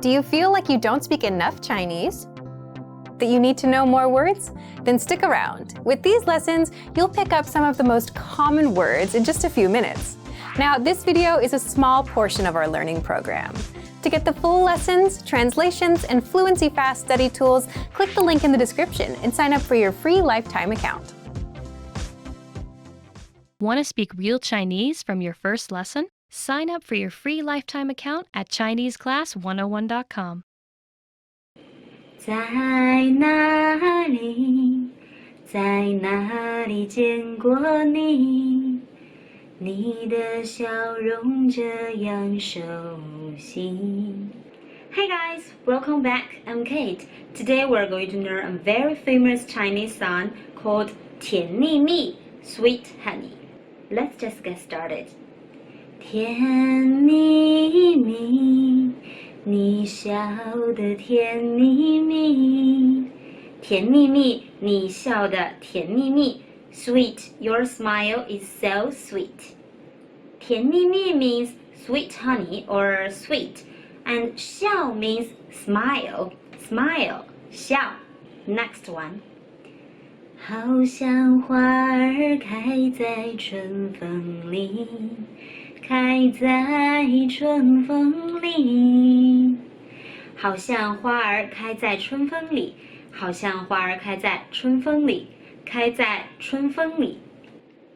Do you feel like you don't speak enough Chinese? That you need to know more words? Then stick around. With these lessons, you'll pick up some of the most common words in just a few minutes. Now, this video is a small portion of our learning program. To get the full lessons, translations, and Fluency Fast study tools, click the link in the description and sign up for your free lifetime account. Want to speak real Chinese from your first lesson? Sign up for your free lifetime account at ChineseClass101.com. 在哪里，在哪里见过你？你的笑容这样熟悉。Hey guys, welcome back. I'm Kate. Today we're going to learn a very famous Chinese song called 甜蜜蜜, Sweet Honey. Let's just get started. 甜蜜蜜，你笑得甜蜜蜜，甜蜜蜜，你笑得甜蜜蜜。Sweet, your smile is so sweet. 甜蜜蜜 means sweet honey or sweet, and 笑 means smile, smile, 笑。Next one. 好像花儿开在春风里，开在春风里。好像花儿开在春风里，好像花儿开在春风里，开在春风里。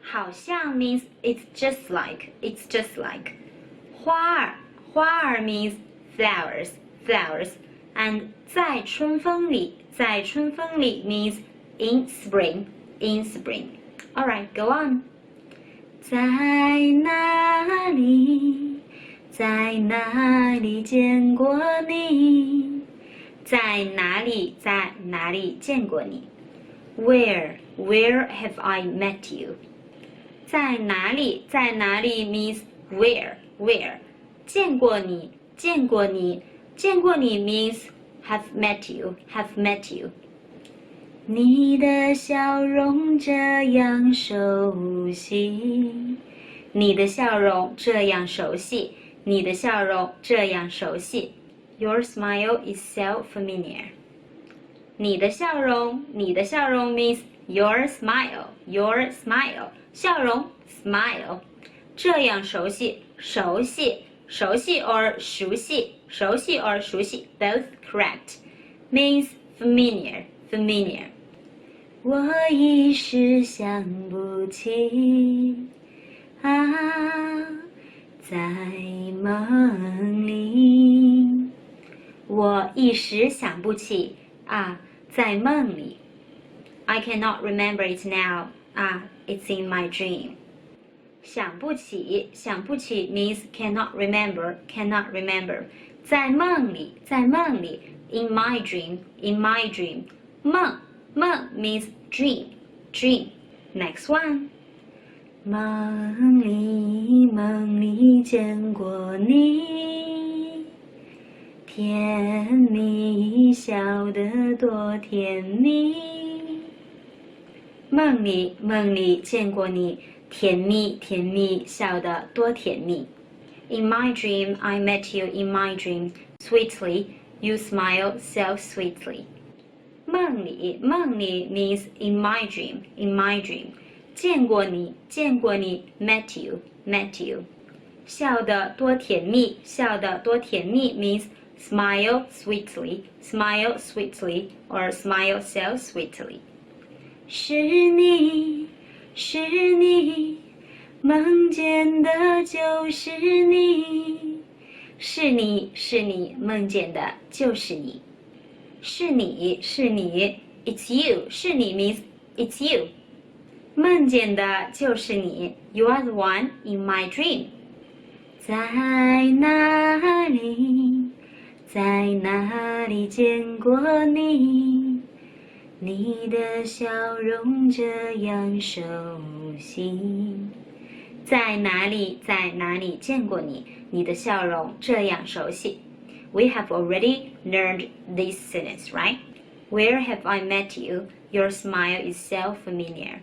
好像 means it's just like, it's just like. 花儿，花儿 means flowers, flowers. And 在春风里，在春风里 means in spring, in spring. Alright, go on. 在哪里，在哪里见过你？在哪里，在哪里见过你？ Where have I met you? 在哪里，在哪里 means where. 见过你，见过你，见过你 means have met you, have met you. 你的笑容这样熟悉，你的笑容这样熟悉，你的笑容这样熟悉。Your smile is so familiar. 你的笑容，你的笑容 means your smile, your smile. 笑容 smile. 这样熟悉，熟悉，熟悉 or 熟悉，熟悉 or 熟悉 both correct. Means familiar, familiar. 我一时想不起啊，在梦里。我一时想不起啊，在梦里。I cannot remember it now. It's in my dream. 想不起，想不起 means cannot remember, cannot remember. 在梦里，在梦里。In my dream, in my dream. 梦，梦 means dream, dream. Next one. 梦里，梦里见过你，甜蜜笑得多甜蜜。梦里，梦里见过你，甜蜜，甜蜜笑得多甜蜜。In my dream, I met you in my dream. Sweetly, you smile so sweetly. 梦里，梦里 means in my dream, in my dream. 见过你，见过你 met you, met you. 笑得多甜蜜，笑得多甜蜜 means smile sweetly, smile sweetly, or smile so sweetly. 是你，是你，梦见的就是你。是你，是你，梦见的就是你。是你，是你 it's you. 是你 means it's you. 梦见的就是你 You are the one in my dream. 在哪里，在哪里见过你？你的笑容这样熟悉。在哪里，在哪里见过你？你的笑容这样熟悉。We have already learned this sentence, right? Where have I met you? Your smile is so familiar.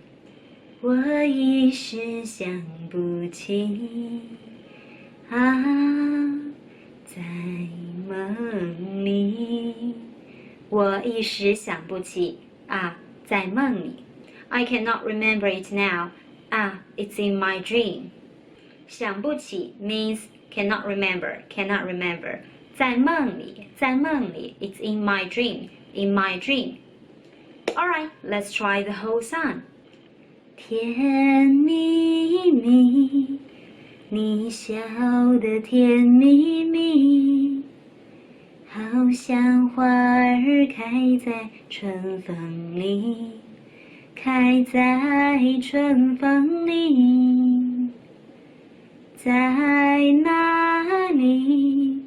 我一时想不起啊，在在梦里，我一时想不起啊，在梦里。I cannot remember it now. Ah, it's in my dream. 想不起 means cannot remember, cannot remember. 在梦里，在梦里 it's in my dream, in my dream. Alright, let's try the whole song. 甜蜜蜜，你笑得甜蜜蜜，好像花儿开在春风里，开在春风里。在哪里，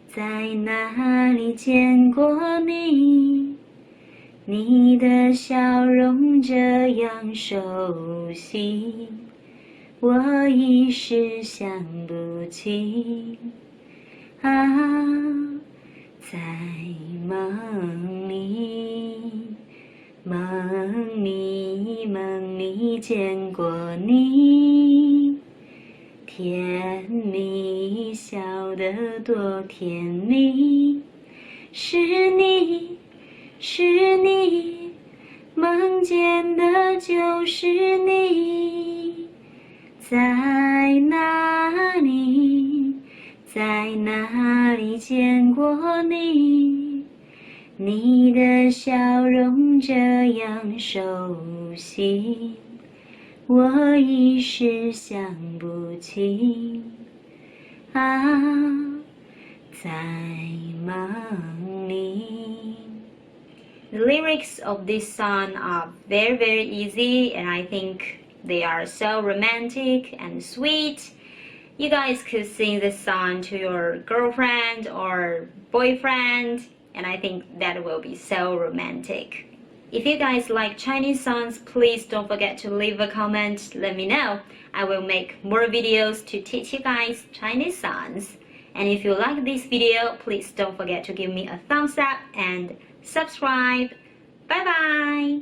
在哪里见过你？你的笑容这样熟悉，我一时想不起。啊，在梦里，梦里，梦里见过你，甜蜜，笑得多甜蜜，是你。是你，梦见的就是你，在哪里，在哪里见过你？你的笑容这样熟悉，我一时想不起。啊，在梦里。The lyrics of this song are very, very easy, and I think they are so romantic and sweet. You guys could sing this song to your girlfriend or boyfriend, and I think that will be so romantic. If you guys like Chinese songs, please don't forget to leave a comment. Let me know. I will make more videos to teach you guys Chinese songs. And if you like this video, please don't forget to give me a thumbs up and subscribe. Bye bye.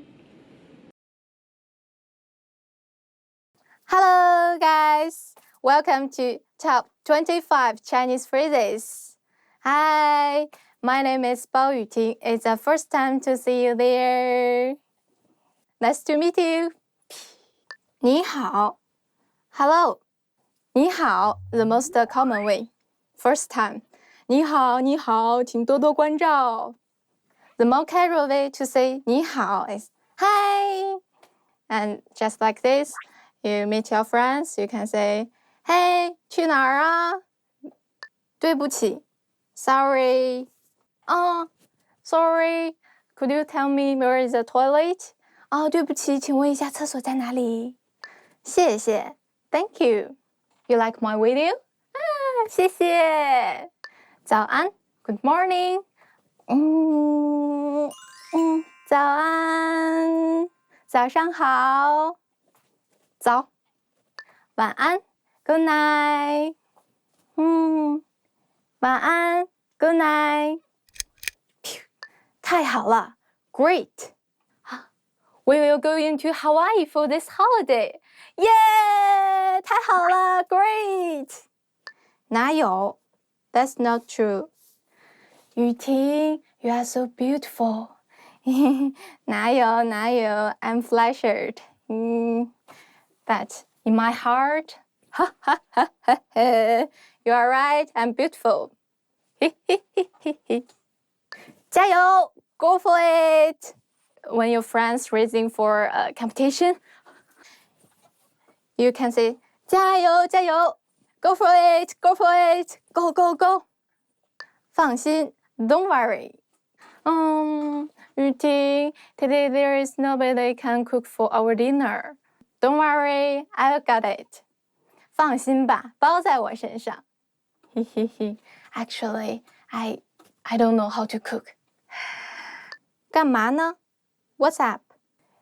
Hello, guys. Welcome to Top 25 Chinese Phrases. Hi, my name is Bao Yuting. It's the first time to see you there. Nice to meet you. 你好 Hello. 你好 the most common way. First time. 你好，你好，请多多关照。The more casual way to say 你好 is hi. And just like this, you meet your friends, you can say, hey, 去哪儿啊？对不起 sorry. Sorry, could you tell me where is the toilet? 对不起，请问一下厕所在哪里？谢谢 Thank you. You like my video? 谢谢。早安 Good morning. 早安，早上好。早，晚安 Good night. 晚安 Good night. 太好了 Great. We will go into Hawaii for this holiday. Yeah! 太好了 Great. 哪有 That's not true. 雨婷 You are so beautiful. 哪有 I'm flattered. But in my heart, you are right, I'm beautiful. 加油 Go for it. When your friends racing for a competition, you can say 加油加油 Go for it, go for it, go go go. 放心 Don't worry. 雨婷 Today there is nobody can cook for our dinner. Don't worry, I got it. 放心吧，包在我身上。Actually, I don't know how to cook. 干嘛呢 What's up?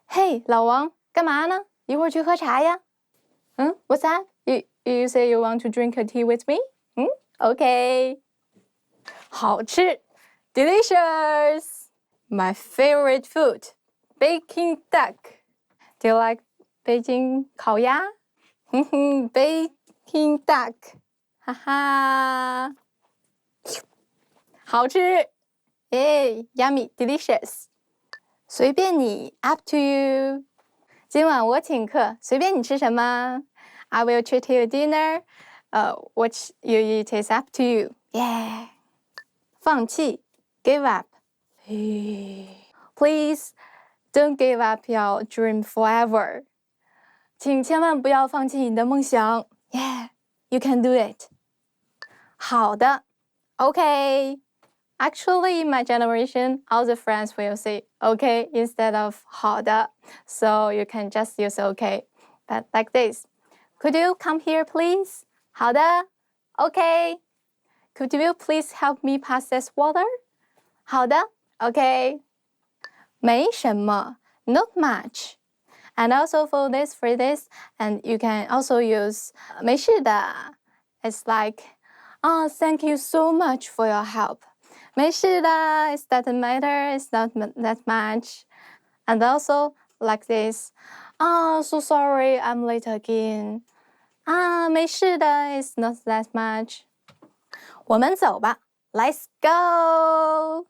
Hey, 老王，干嘛呢？一会儿去喝茶呀。What's that? You say you want to drink a tea with me? Okay. 好吃 Delicious. My favorite food, Peking duck. Do you like Beijing 烤鸭？Peking duck. 哈哈。好吃。Yummy, delicious. 随便你 up to you. 今晚我请客，随便你吃什么。I will treat you dinner. What you eat is up to you. Yeah. 放弃 give up. Please don't give up your dream forever. 请千万不要放弃你的梦想。Yeah, you can do it. 好的 Okay. Actually, in my generation, all the friends will say okay instead of 好的. So you can just use okay. But like this. Could you come here, please? 好的 Okay. Could you please help me pass this water? 好的 Okay. 没什么 Not much. And also for this phrases, and you can also use 没事的. It's like, oh, thank you so much for your help. 没事的 it doesn't matter, it's not that much. And also like this, oh, so sorry, I'm late again. 没事的 it's not that much. 我们走吧 Let's go.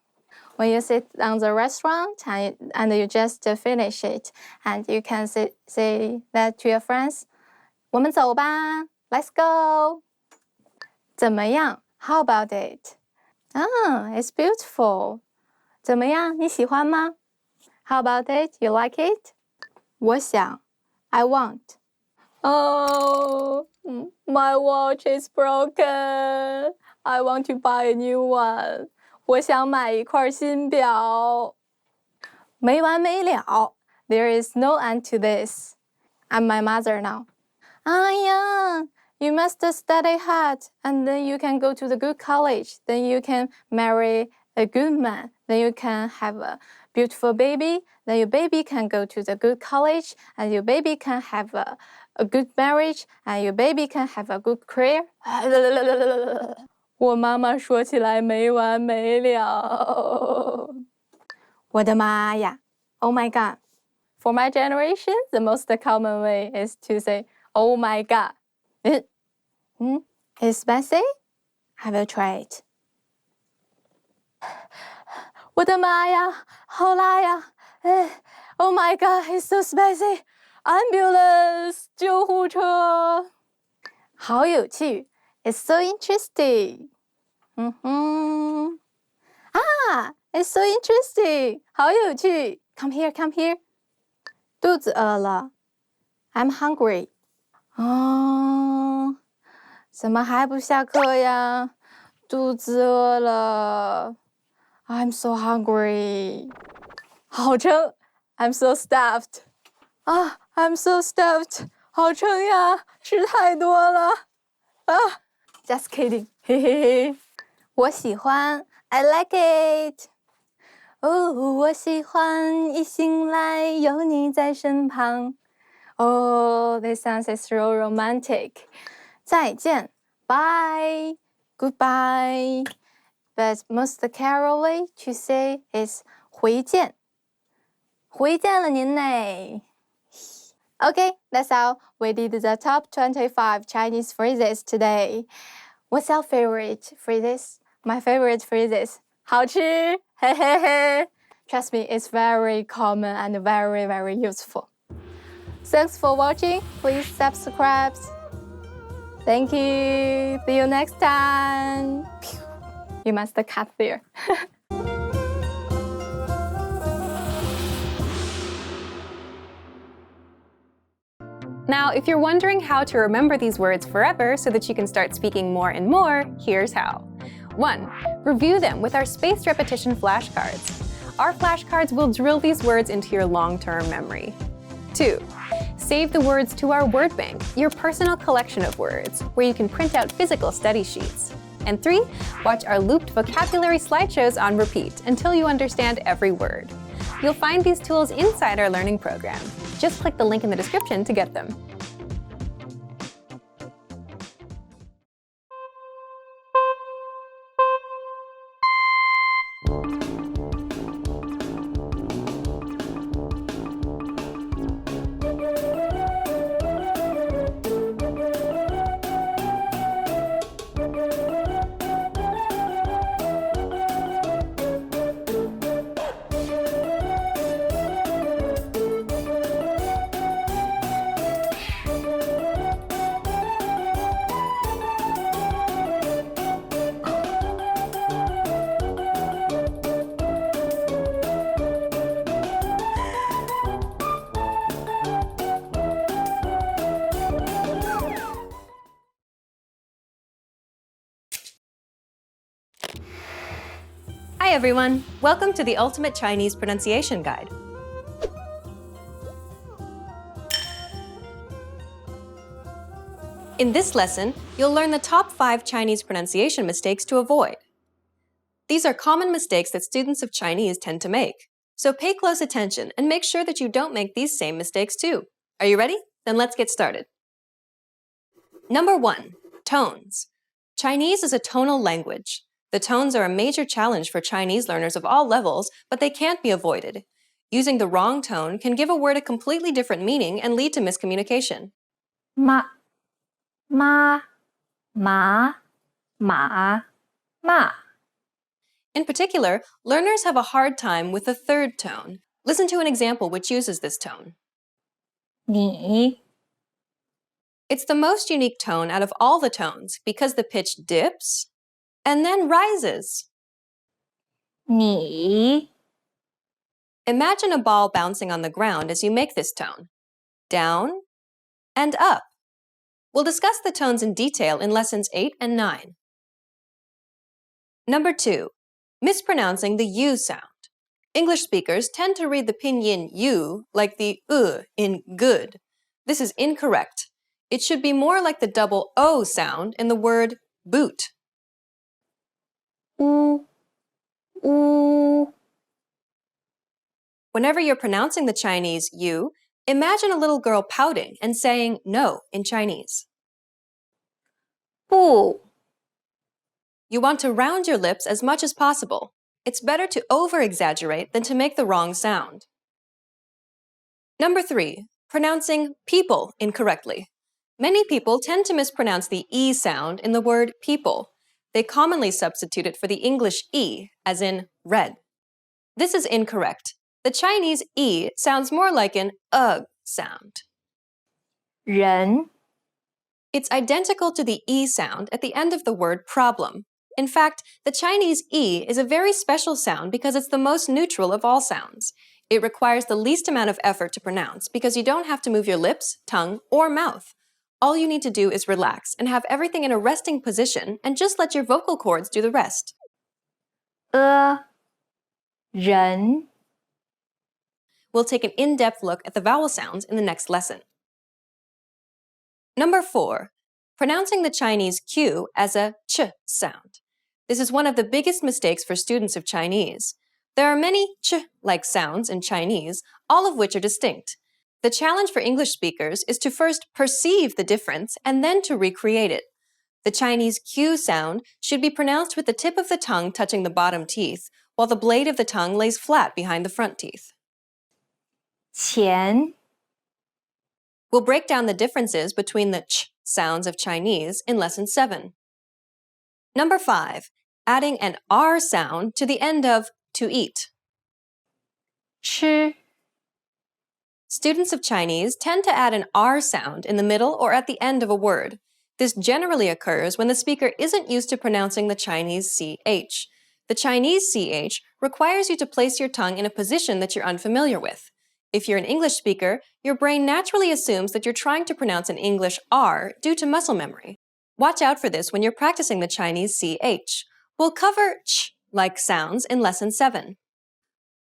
When you sit on the restaurant and you just finish it, and you can say that to your friends, 我们走吧 Let's go. 怎么样 How about it? It's beautiful. 怎么样你喜欢吗 How about it? You like it? 我想 I want. Oh, my watch is broken. I want to buy a new one. 我想买一块新表。没完没了 There is no end to this. I'm my mother now. Yeah, you must study hard, and then you can go to the good college. Then you can marry a good man. Then you can have a beautiful baby. Then your baby can go to the good college, and your baby can have a good marriage, and your baby can have a good career. 我妈妈说起来没完没了。我的妈呀 Oh my god. For my generation, the most common way is to say, oh my god. It's spicy? I will try it. 我的妈呀，好辣呀！Oh my god, it's so spicy. Ambulance, 救护车。好有趣 It's so interesting. It's so interesting. 好有趣 Come here, come here. 肚子饿了 I'm hungry. 怎么还不下课呀？肚子饿了 I'm so hungry. 好撑 I'm so stuffed. I'm so stuffed. 好撑呀，吃太多了。Just kidding. 嘿嘿嘿。我喜欢 I like it. 我喜欢一醒来有你在身旁。This sounds so romantic. 再见 Bye. Goodbye. But most carol way to say is 回见。回见了您嘞。Okay, that's how we did the top 25 Chinese phrases today. What's your favorite phrases? My favorite phrases. 好吃 Trust me, it's very common and very, very useful. Thanks for watching. Please subscribe. Thank you. See you next time. You must cut there. Now, if you're wondering how to remember these words forever so that you can start speaking more and more, here's how. 1. Review them with our spaced repetition flashcards. Our flashcards will drill these words into your long-term memory. 2. Save the words to our word bank, your personal collection of words, where you can print out physical study sheets. And 3. Watch our looped vocabulary slideshows on repeat until you understand every word. You'll find these tools inside our learning program. Just click the link in the description to get them. Hi everyone! Welcome to the Ultimate Chinese Pronunciation Guide. In this lesson, you'll learn the top 5 Chinese pronunciation mistakes to avoid. These are common mistakes that students of Chinese tend to make. So pay close attention and make sure that you don't make these same mistakes too. Are you ready? Then let's get started. Number 1. Tones. Chinese is a tonal language. The tones are a major challenge for Chinese learners of all levels, but they can't be avoided. Using the wrong tone can give a word a completely different meaning and lead to miscommunication. Ma, ma, ma, ma, ma. In particular, learners have a hard time with the third tone. Listen to an example which uses this tone. 你 It's the most unique tone out of all the tones because the pitch dips and then rises. 你 Imagine a ball bouncing on the ground as you make this tone. Down and up. We'll discuss the tones in detail in lessons 8 and 9. Number 2. Mispronouncing the U sound. English speakers tend to read the pinyin U like the in good. This is incorrect. It should be more like the double O sound in the word boot. 乌 乌 Whenever you're pronouncing the Chinese U, imagine a little girl pouting and saying no in Chinese. 不 You want to round your lips as much as possible. It's better to over-exaggerate than to make the wrong sound. Number 3. Pronouncing people incorrectly. Many people tend to mispronounce the E sound in the word people. They commonly substitute it for the English E, as in red. This is incorrect. The Chinese E sounds more like an sound. 人 It's identical to the E sound at the end of the word problem. In fact, the Chinese E is a very special sound because it's the most neutral of all sounds. It requires the least amount of effort to pronounce because you don't have to move your lips, tongue, or mouth. All you need to do is relax and have everything in a resting position and just let your vocal cords do the rest. 人 We'll take an in-depth look at the vowel sounds in the next lesson. Number 4. Pronouncing the Chinese Q as a ch sound. This is one of the biggest mistakes for students of Chinese. There are many ch-like sounds in Chinese, all of which are distinct. The challenge for English speakers is to first perceive the difference and then to recreate it. The Chinese Q sound should be pronounced with the tip of the tongue touching the bottom teeth, while the blade of the tongue lays flat behind the front teeth. 钱 We'll break down the differences between the ch sounds of Chinese in lesson 7. Number 5. Adding an R sound to the end of to eat. 吃 Students of Chinese tend to add an R sound in the middle or at the end of a word. This generally occurs when the speaker isn't used to pronouncing the Chinese CH. The Chinese CH requires you to place your tongue in a position that you're unfamiliar with. If you're an English speaker, your brain naturally assumes that you're trying to pronounce an English R due to muscle memory. Watch out for this when you're practicing the Chinese CH. We'll cover ch-like sounds in lesson 7.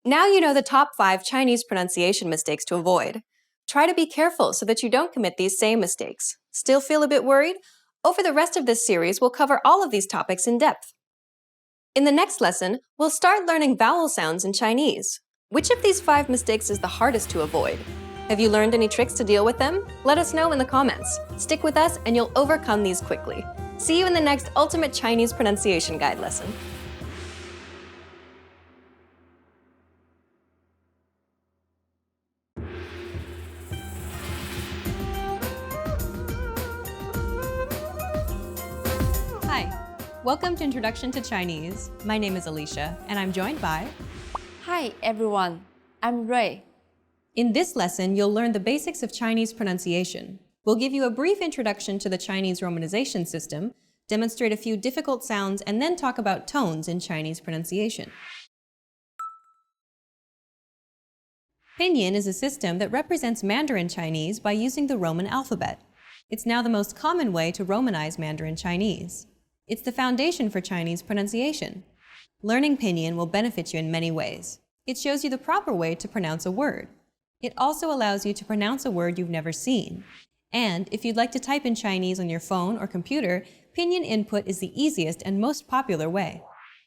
Now you know the top 5 Chinese pronunciation mistakes to avoid. Try to be careful so that you don't commit these same mistakes. Still feel a bit worried? Over the rest of this series, we'll cover all of these topics in depth. In the next lesson, we'll start learning vowel sounds in Chinese. Which of these 5 mistakes is the hardest to avoid? Have you learned any tricks to deal with them? Let us know in the comments. Stick with us and you'll overcome these quickly. See you in the next Ultimate Chinese Pronunciation Guide lesson. Hi, welcome to Introduction to Chinese. My name is Alicia, and I'm joined by... Hi everyone, I'm Ray. In this lesson, you'll learn the basics of Chinese pronunciation. We'll give you a brief introduction to the Chinese romanization system, demonstrate a few difficult sounds, and then talk about tones in Chinese pronunciation. Pinyin is a system that represents Mandarin Chinese by using the Roman alphabet. It's now the most common way to Romanize Mandarin Chinese. It's the foundation for Chinese pronunciation. Learning Pinyin will benefit you in many ways. It shows you the proper way to pronounce a word. It also allows you to pronounce a word you've never seen. And if you'd like to type in Chinese on your phone or computer, Pinyin input is the easiest and most popular way.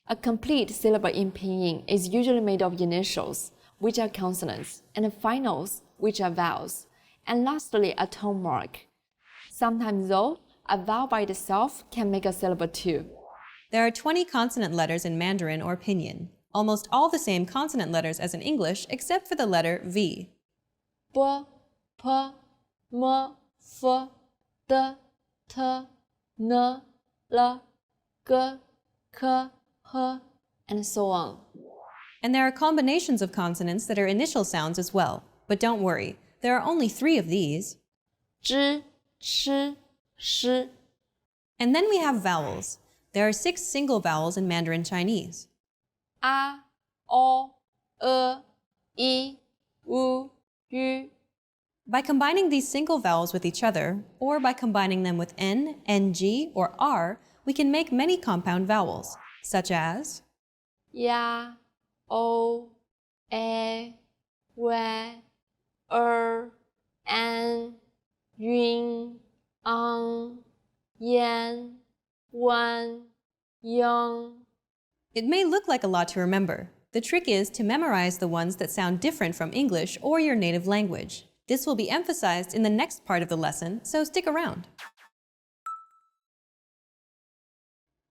A complete syllable in pinyin is usually made of initials, which are consonants, and finals, which are vowels, and lastly a tone mark. Sometimes though, a vowel by itself can make a syllable too. There are 20 consonant letters in Mandarin or Pinyin, almost all the same consonant letters as in English except for the letter V. B, P, M, F, D, T, N, L, G, K, H, and so on. And there are combinations of consonants that are initial sounds as well. But don't worry, there are only 3 of these. Zh, sh, sh. And then we have vowels. There are 6 single vowels in Mandarin Chinese. A, O, E, I, U, Yu. By combining these single vowels with each other, or by combining them with N, NG, or R, we can make many compound vowels, such as Ya, O, A, Y, An, Yun, Ang, Yan, Wan, Yang. It may look like a lot to remember. The trick is to memorize the ones that sound different from English or your native language. This will be emphasized in the next part of the lesson, so stick around.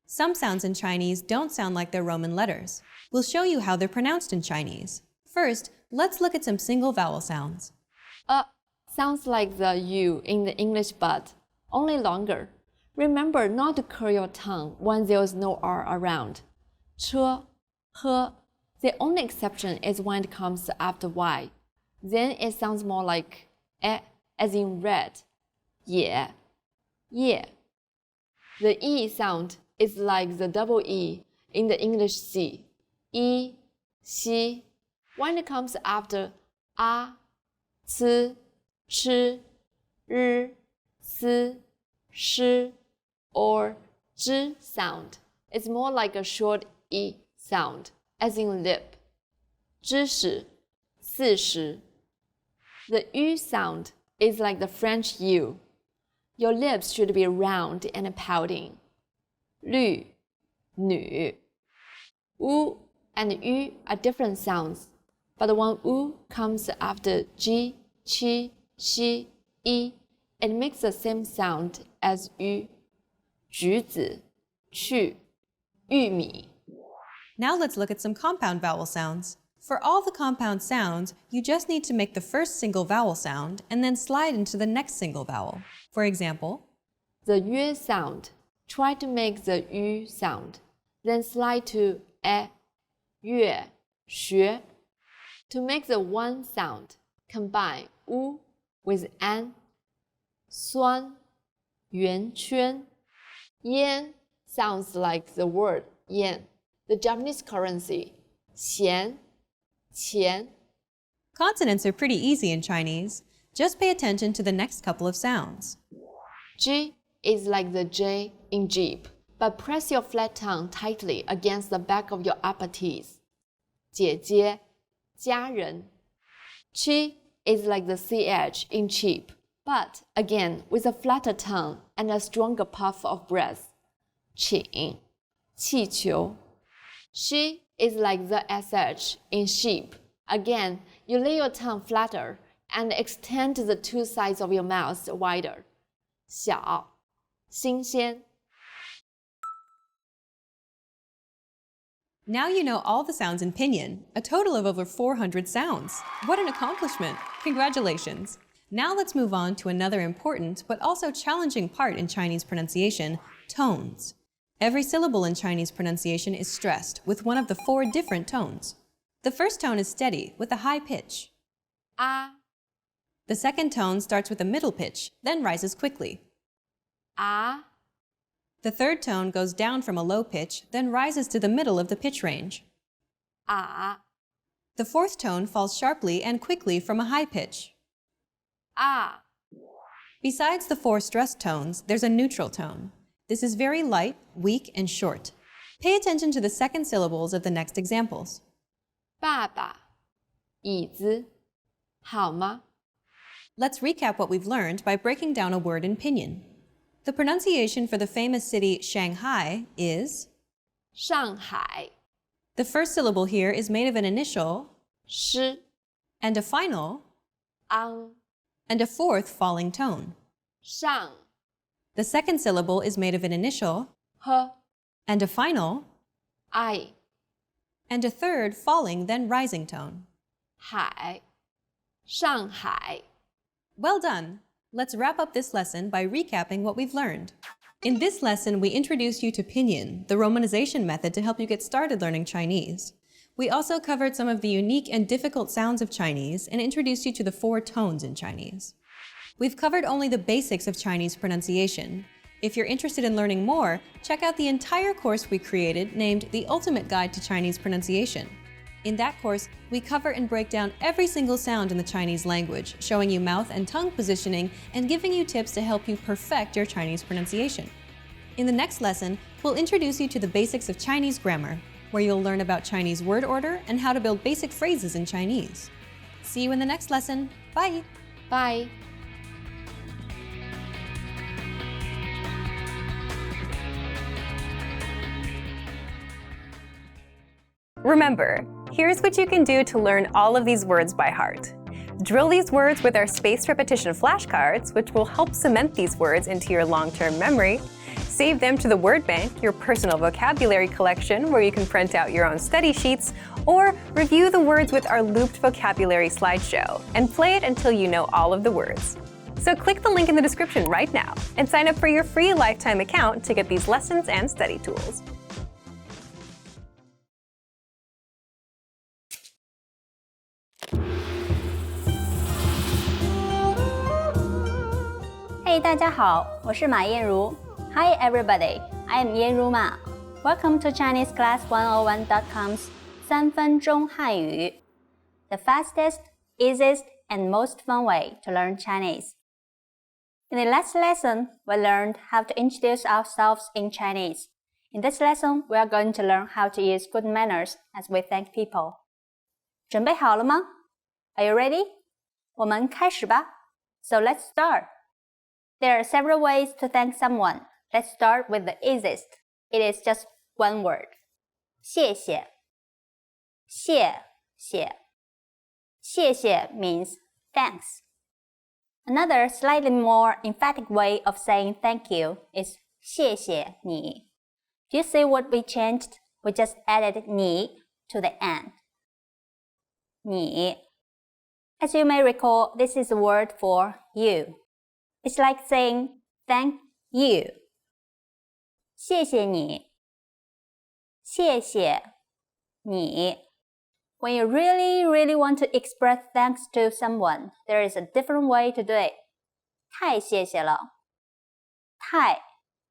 Some sounds in Chinese don't sound like their Roman letters. We'll show you how they're pronounced in Chinese. First, let's look at some single vowel sounds. Sounds like the U in the English but only longer. Remember not to curl your tongue when there is no R around. Ch, H. The only exception is when it comes after Y. Then it sounds more like E, as in red. Yeah, yeah. The E sound is like the double E in the English C. I, Xi. When it comes after A, C, Ch, R, S, Sh, or Zh sound, it's more like a short E sound, as in lip. 知识, 40. The U sound is like the French U. Your lips should be round and pouting. 绿, 女. U and U are different sounds, but when U comes after G, Qi, Xi, I, it makes the same sound as U. 橘子, 去, 玉米. Now let's look at some compound vowel sounds. For all the compound sounds, you just need to make the first single vowel sound and then slide into the next single vowel. For example, the yue sound. Try to make the yu sound, then slide to e, yue, xue. To make the one sound, combine u with an, suan, yuan quan. Yen sounds like the word yen, the Japanese currency, xian, qian. Consonants are pretty easy in Chinese. Just pay attention to the next couple of sounds. G is like the J in Jeep, but press your flat tongue tightly against the back of your upper teeth. 姐姐, 家人. Qi is like the CH in cheap, but again with a flatter tongue and a stronger puff of breath. 请, 气球. She is like the SH in sheep. Again, you lay your tongue flatter and extend the two sides of your mouth wider. 小, 新鲜. Now you know all the sounds in Pinyin, a total of over 400 sounds. What an accomplishment! Congratulations! Now let's move on to another important but also challenging part in Chinese pronunciation, tones. Every syllable in Chinese pronunciation is stressed with one of the 4 different tones. The first tone is steady with a high pitch. A, The second tone starts with a middle pitch, then rises quickly. A, The third tone goes down from a low pitch, then rises to the middle of the pitch range. A, The fourth tone falls sharply and quickly from a high pitch. A. Besides the 4 stressed tones, there's a neutral tone. This is very light, weak, and short. Pay attention to the second syllables of the next examples. 爸爸，椅子，好吗？ Let's recap what we've learned by breaking down a word in pinyin. The pronunciation for the famous city Shanghai is 上海， the first syllable here is made of an initial 诗， and a final 昂， and a fourth falling tone. 上， The second syllable is made of an initial 呵， and a final 爱， and a third falling then rising tone. 海，上海。 Well done! Let's wrap up this lesson by recapping what we've learned. In this lesson, we introduced you to Pinyin, the romanization method to help you get started learning Chinese. We also covered some of the unique and difficult sounds of Chinese and introduced you to the 4 tones in Chinese. We've covered only the basics of Chinese pronunciation. If you're interested in learning more, check out the entire course we created named The Ultimate Guide to Chinese Pronunciation. In that course, we cover and break down every single sound in the Chinese language, showing you mouth and tongue positioning and giving you tips to help you perfect your Chinese pronunciation. In the next lesson, we'll introduce you to the basics of Chinese grammar, where you'll learn about Chinese word order and how to build basic phrases in Chinese. See you in the next lesson. Bye! Bye. Remember, here's what you can do to learn all of these words by heart. Drill these words with our spaced repetition flashcards, which will help cement these words into your long-term memory. Save them to the Word Bank, your personal vocabulary collection, where you can print out your own study sheets, or review the words with our looped vocabulary slideshow, and play it until you know all of the words. So click the link in the description right now and sign up for your free lifetime account to get these lessons and study tools. Hey， 大家好，我是马燕如。Hi everybody, I am 燕如马。Welcome to ChineseClass101.com's 3分钟汉语 the fastest, easiest, and most fun way to learn Chinese. In the last lesson, we learned how to introduce ourselves in Chinese. In this lesson, we are going to learn how to use good manners as we thank people. 准备好了吗？ Are you ready? 我们开始吧。So let's start. There are several ways to thank someone. Let's start with the easiest. It is just one word. 谢谢。谢谢。谢谢 means thanks. Another slightly more emphatic way of saying thank you is 谢谢你. Do you see what we changed? We just added 你 to the end. 你. As you may recall, this is a word for you. It's like saying thank you. 谢谢你。谢谢你。When you really want to express thanks to someone, there is a different way to do it. 太谢谢了。太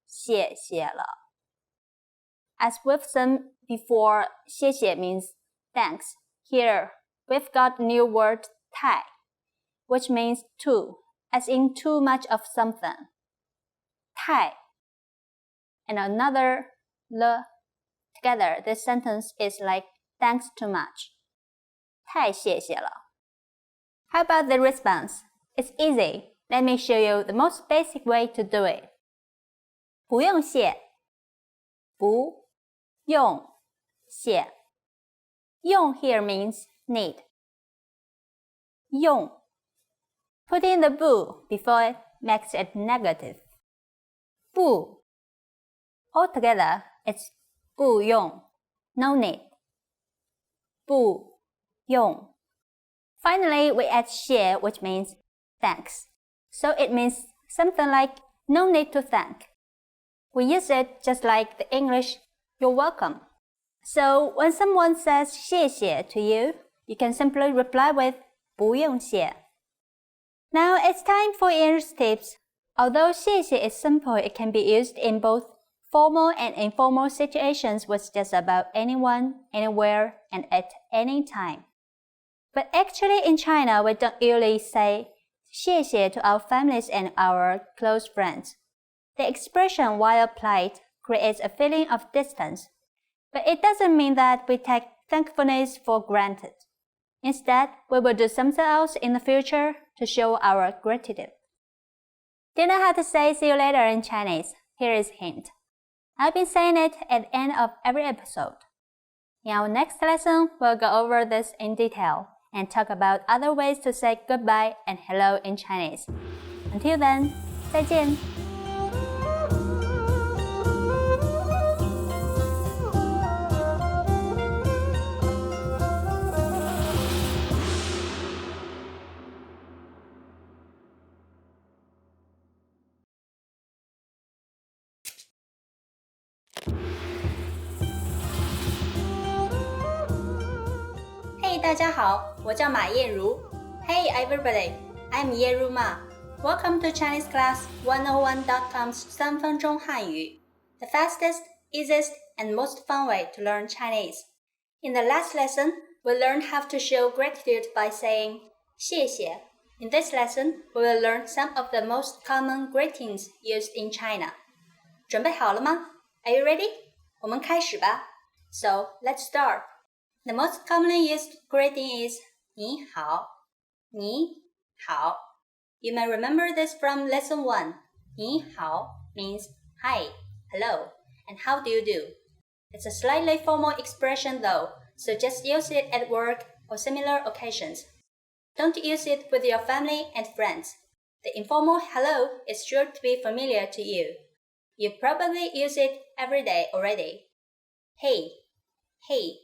谢谢了。As we've seen before, 谢谢 means thanks. Here, we've got a new word 太, which means too, as in too much of something. 太 and another 了 together, this sentence is like thanks too much. 太谢谢了。How about the response? It's easy. Let me show you the most basic way to do it. 不用谢。不用谢。用 here means need. 用 putting the 不 before it makes it negative. 不 altogether, it's 不用 no need. 不用 Finally, we add 谢 which means thanks. So it means something like no need to thank. We use it just like the English you're welcome. So when someone says 谢谢 to you, you can simply reply with 不用谢. Now it's time for English tips. Although 谢谢 is simple, it can be used in both formal and informal situations with just about anyone, anywhere, and at any time. But actually in China, we don't usually say 谢谢 to our families and our close friends. The expression, while applied, creates a feeling of distance. But it doesn't mean that we take thankfulness for granted. Instead, we will do something else in the future to show our gratitude. Do you know how to say see you later in Chinese? Here is a hint. I've been saying it at the end of every episode. In our next lesson, we'll go over this in detail and talk about other ways to say goodbye and hello in Chinese. Until then, 再见。Hey 大家好，我叫马燕如。Hey everybody, I'm Yanru Ma. Welcome to Chinese Class 101.com's 三分钟汉语, the fastest, easiest, and most fun way to learn Chinese. In the last lesson, we learned how to show gratitude by saying 谢谢. In this lesson, we will learn some of the most common greetings used in China. 准备好了吗? Are you ready? 我们开始吧. So, let's start. The most commonly used greeting is 你好,你好. You may remember this from lesson 1. 你好 means hi, hello, and how do you do? It's a slightly formal expression though, so just use it at work or similar occasions. Don't use it with your family and friends. The informal hello is sure to be familiar to you. You probably use it every day already. Hey, hey.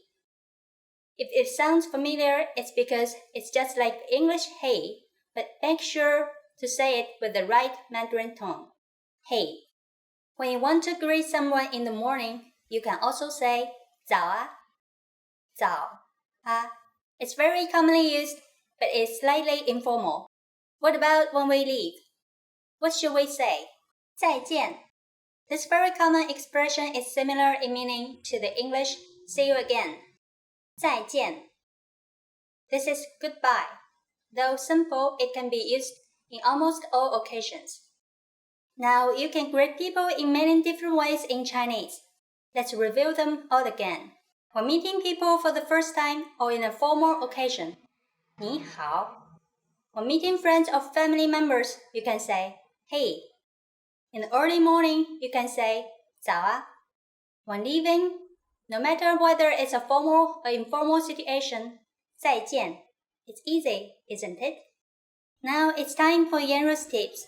If it sounds familiar, it's because it's just like the English hey, but make sure to say it with the right Mandarin tone. Hey. When you want to greet someone in the morning, you can also say 早啊,早啊. It's very commonly used, but it's slightly informal. What about when we leave? What should we say? 再见. This very common expression is similar in meaning to the English see you again. 再见. This is goodbye. Though simple, it can be used in almost all occasions. Now, you can greet people in many different ways in Chinese. Let's review them all again. When meeting people for the first time or in a formal occasion, 你好. When meeting friends or family members, you can say, hey. In the early morning, you can say, 早啊. When leaving, no matter whether it's a formal or informal situation, 再见. It's easy, isn't it? Now it's time for Yanru's tips.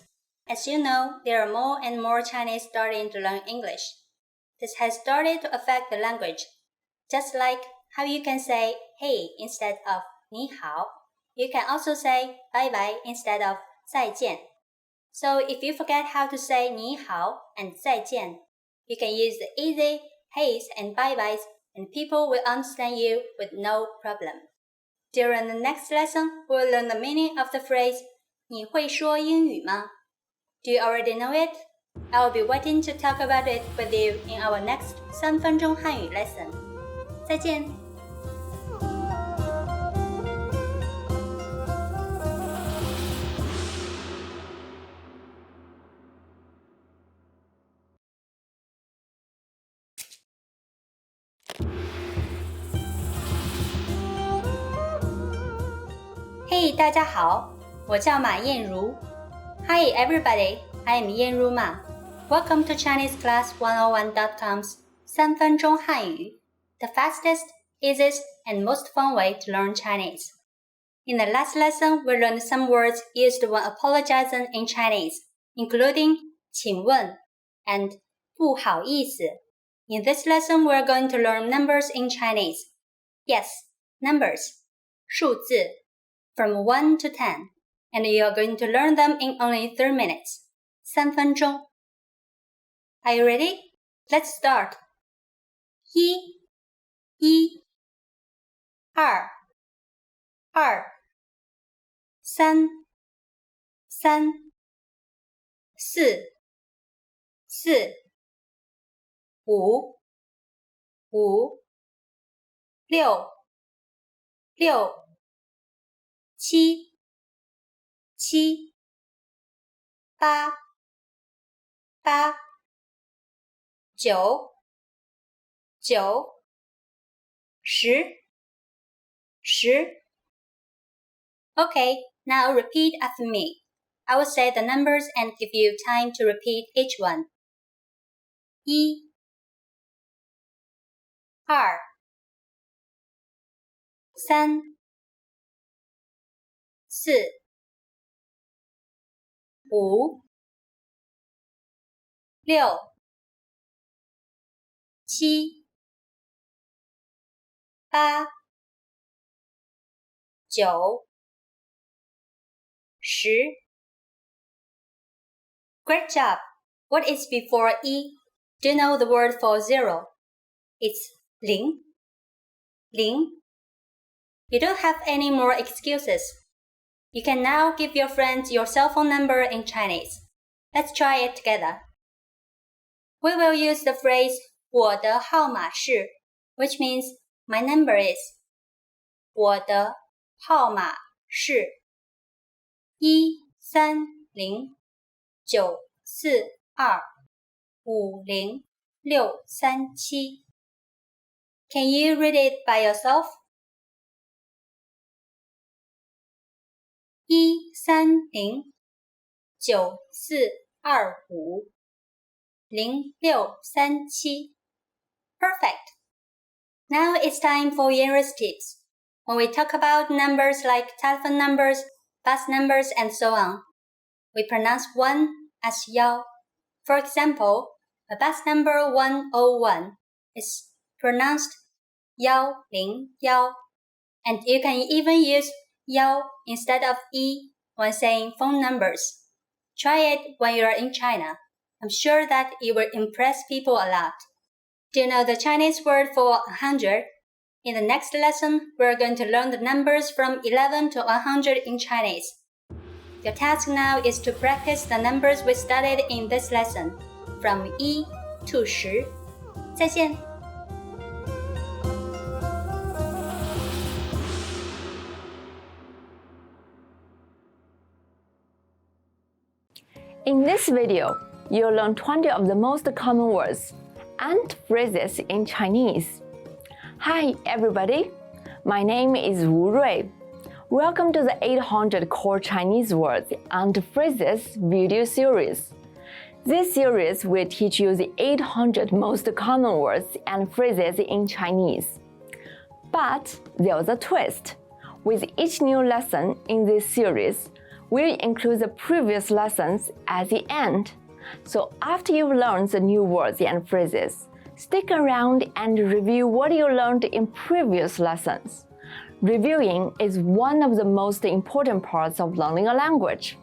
As you know, there are more and more Chinese starting to learn English. This has started to affect the language. Just like how you can say hey instead of 你好, you can also say bye bye instead of 再见. So if you forget how to say 你好 and 再见, you can use the easy heys and bye byes and people will understand you with no problem. During the next lesson, we'll learn the meaning of the phrase 你会说英语吗? Do you already know it? I will be waiting to talk about it with you in our next 三分钟汉语 lesson. 再见。Hey, 大家好，我叫马燕如。Hi everybody, I am Yanru Ma. Welcome to Chinese Class 101.com's 三分钟汉语, the fastest, easiest, and most fun way to learn Chinese. In the last lesson, we learned some words used when apologizing in Chinese, including 请问 and 不好意思. In this lesson, we're going to learn numbers in Chinese. Yes, numbers, 数字. From 1 to 10, and you are going to learn them in only 3 minutes. 3分钟. Are you ready? Let's start. 一 二 三 四 五 六 七 八 九 10. Okay, now repeat after me. I will say the numbers and give you time to repeat each one. 1 2 3 4 5 6 7 8 9 10. Great job! What is before E? Do you know the word for zero? It's 0. 0. You don't have any more excuses. You can now give your friends your cell phone number in Chinese. Let's try it together. We will use the phrase 我的号码是 which means my number is. 我的号码是13094250637. Can you read it by yourself? 13094250637. Perfect. Now it's time for English tips. When we talk about numbers like telephone numbers, bus numbers, and so on, we pronounce one as 1. For example, a bus number 101 is pronounced 101, and you can even use 1 instead of E when saying phone numbers. Try it when you are in China. I'm sure that it will impress people a lot. Do you know the Chinese word for 100? In the next lesson, we're going to learn the numbers from 11 to 100 in Chinese. Your task now is to practice the numbers we studied in this lesson, from 1 to 10. 再见。In this video, you'll learn 20 of the most common words and phrases in Chinese. Hi everybody, my name is Wu Rui. Welcome to the 800 Core Chinese Words and Phrases video series. This series will teach you the 800 most common words and phrases in Chinese. But there's a twist. With each new lesson in this series, we'll include the previous lessons at the end. So after you've learned the new words and phrases, stick around and review what you learned in previous lessons. Reviewing is one of the most important parts of learning a language.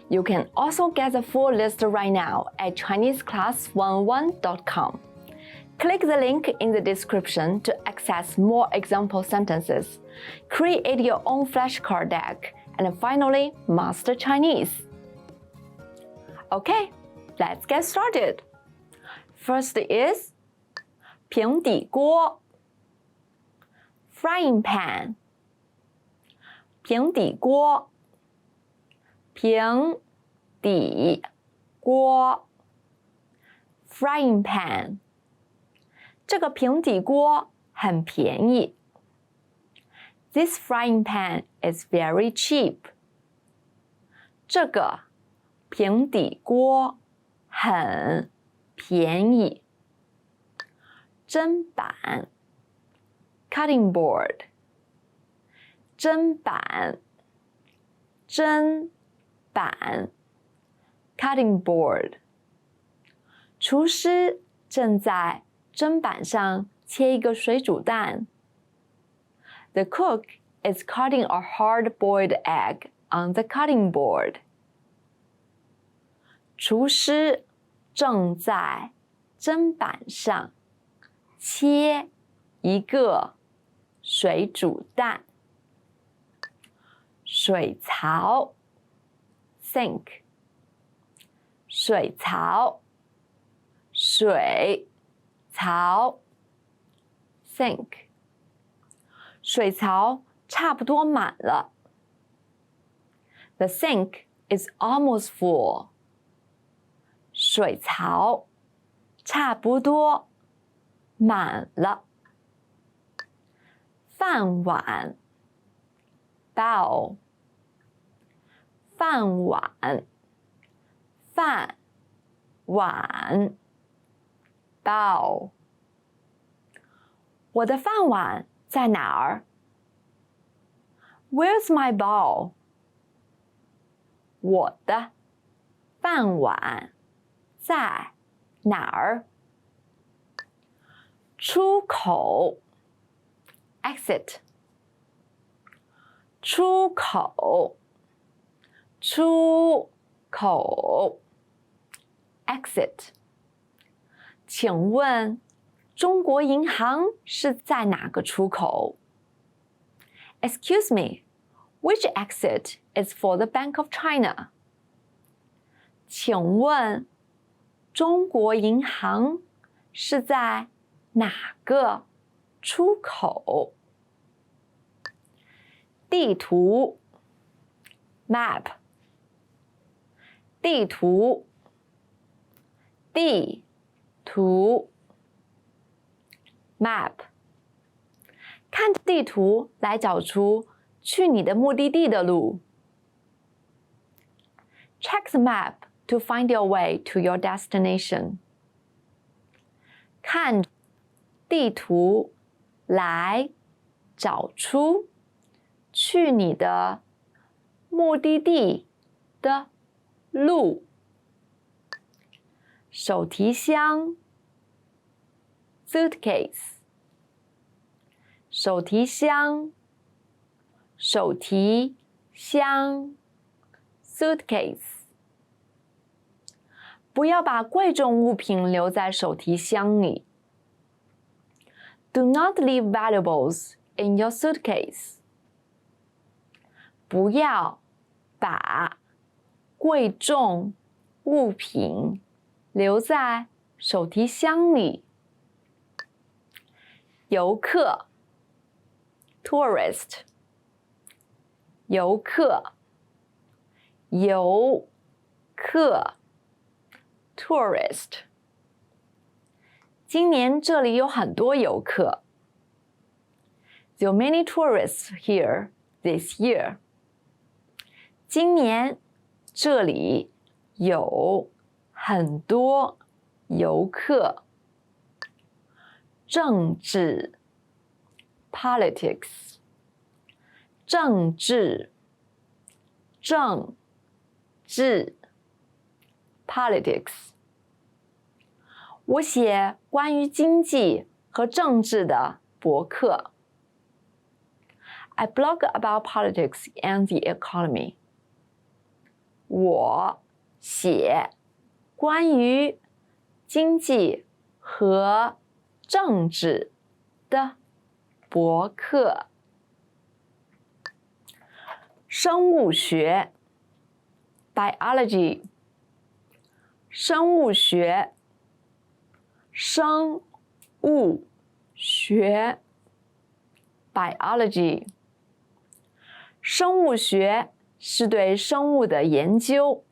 You can also get the full list right now at ChineseClass101.com. Click the link in the description to access more example sentences, create your own flashcard deck, and finally, master Chinese. Okay, let's get started. First is 平底锅 frying pan. 平底锅平底锅 frying pan. 这个平底锅很便宜。This frying pan is very cheap. 这个平底锅很便宜。砧板 cutting board. 砧板砧板 cutting board. 厨师正在砧板上切一个水煮蛋。The cook is cutting a hard-boiled egg on the cutting board. 厨师正在砧板上切一个水煮蛋。水槽 sink. 水槽水槽 sink. 水槽差不多满了。The sink is almost full. 水槽差不多满了。饭碗 bowl 饭碗饭碗 bowl 我的饭碗在哪儿 Where's my bowl 我的饭碗在哪儿出口 exit 出口出口 exit 请问中国银行是在哪个出口 Excuse me, which exit is for the Bank of China? 请问中国银行是在哪个出口？地图 map 地图地图 map 看地图来找出去你的目的地的路。Check the map to find your way to your destination. 看地图来找出去你的目的地的路。手提箱 suitcase 手提箱手提箱 suitcase 不要把贵重物品留在手提箱里。Do not leave valuables in your suitcase. 不要把贵重物品留在手提箱里。游客 tourist 游客游客 tourist 今年这里有很多游客。There are many tourists here this year. 今年这里有很多游客。政治 politics 政治政治 politics 我写关于经济和政治的博客。I blog about politics and the economy. 我写关于经济和政治的博客。生物学 biology 生物学生物学 biology 生物学是对生物的研究。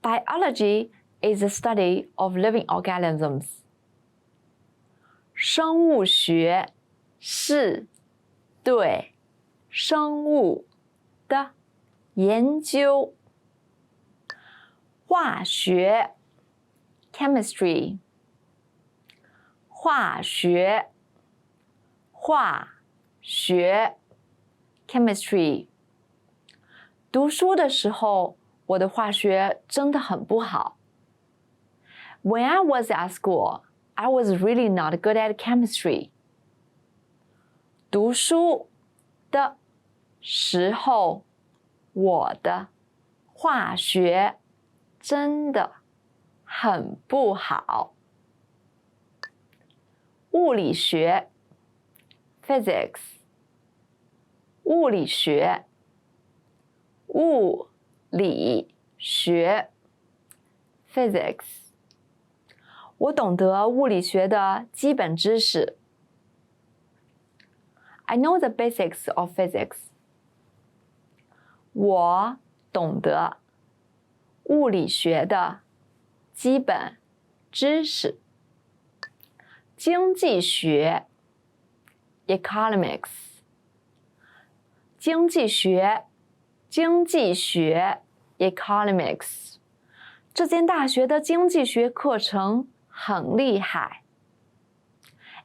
Biology is the study of living organisms. 生物学是对生物的研究。化学 chemistry 化学化学 chemistry 读书的时候我的化学真的很不好。When I was at school, I was really not good at chemistry. 读书的时候，我的化学真的很不好。物理学 physics 物理学物理学 physics 我懂得物理学的基本知识。I know the basics of physics. 我懂得物理学的基本知识。经济学 economics 经济学 economics 这间大学的经济学课程很厉害。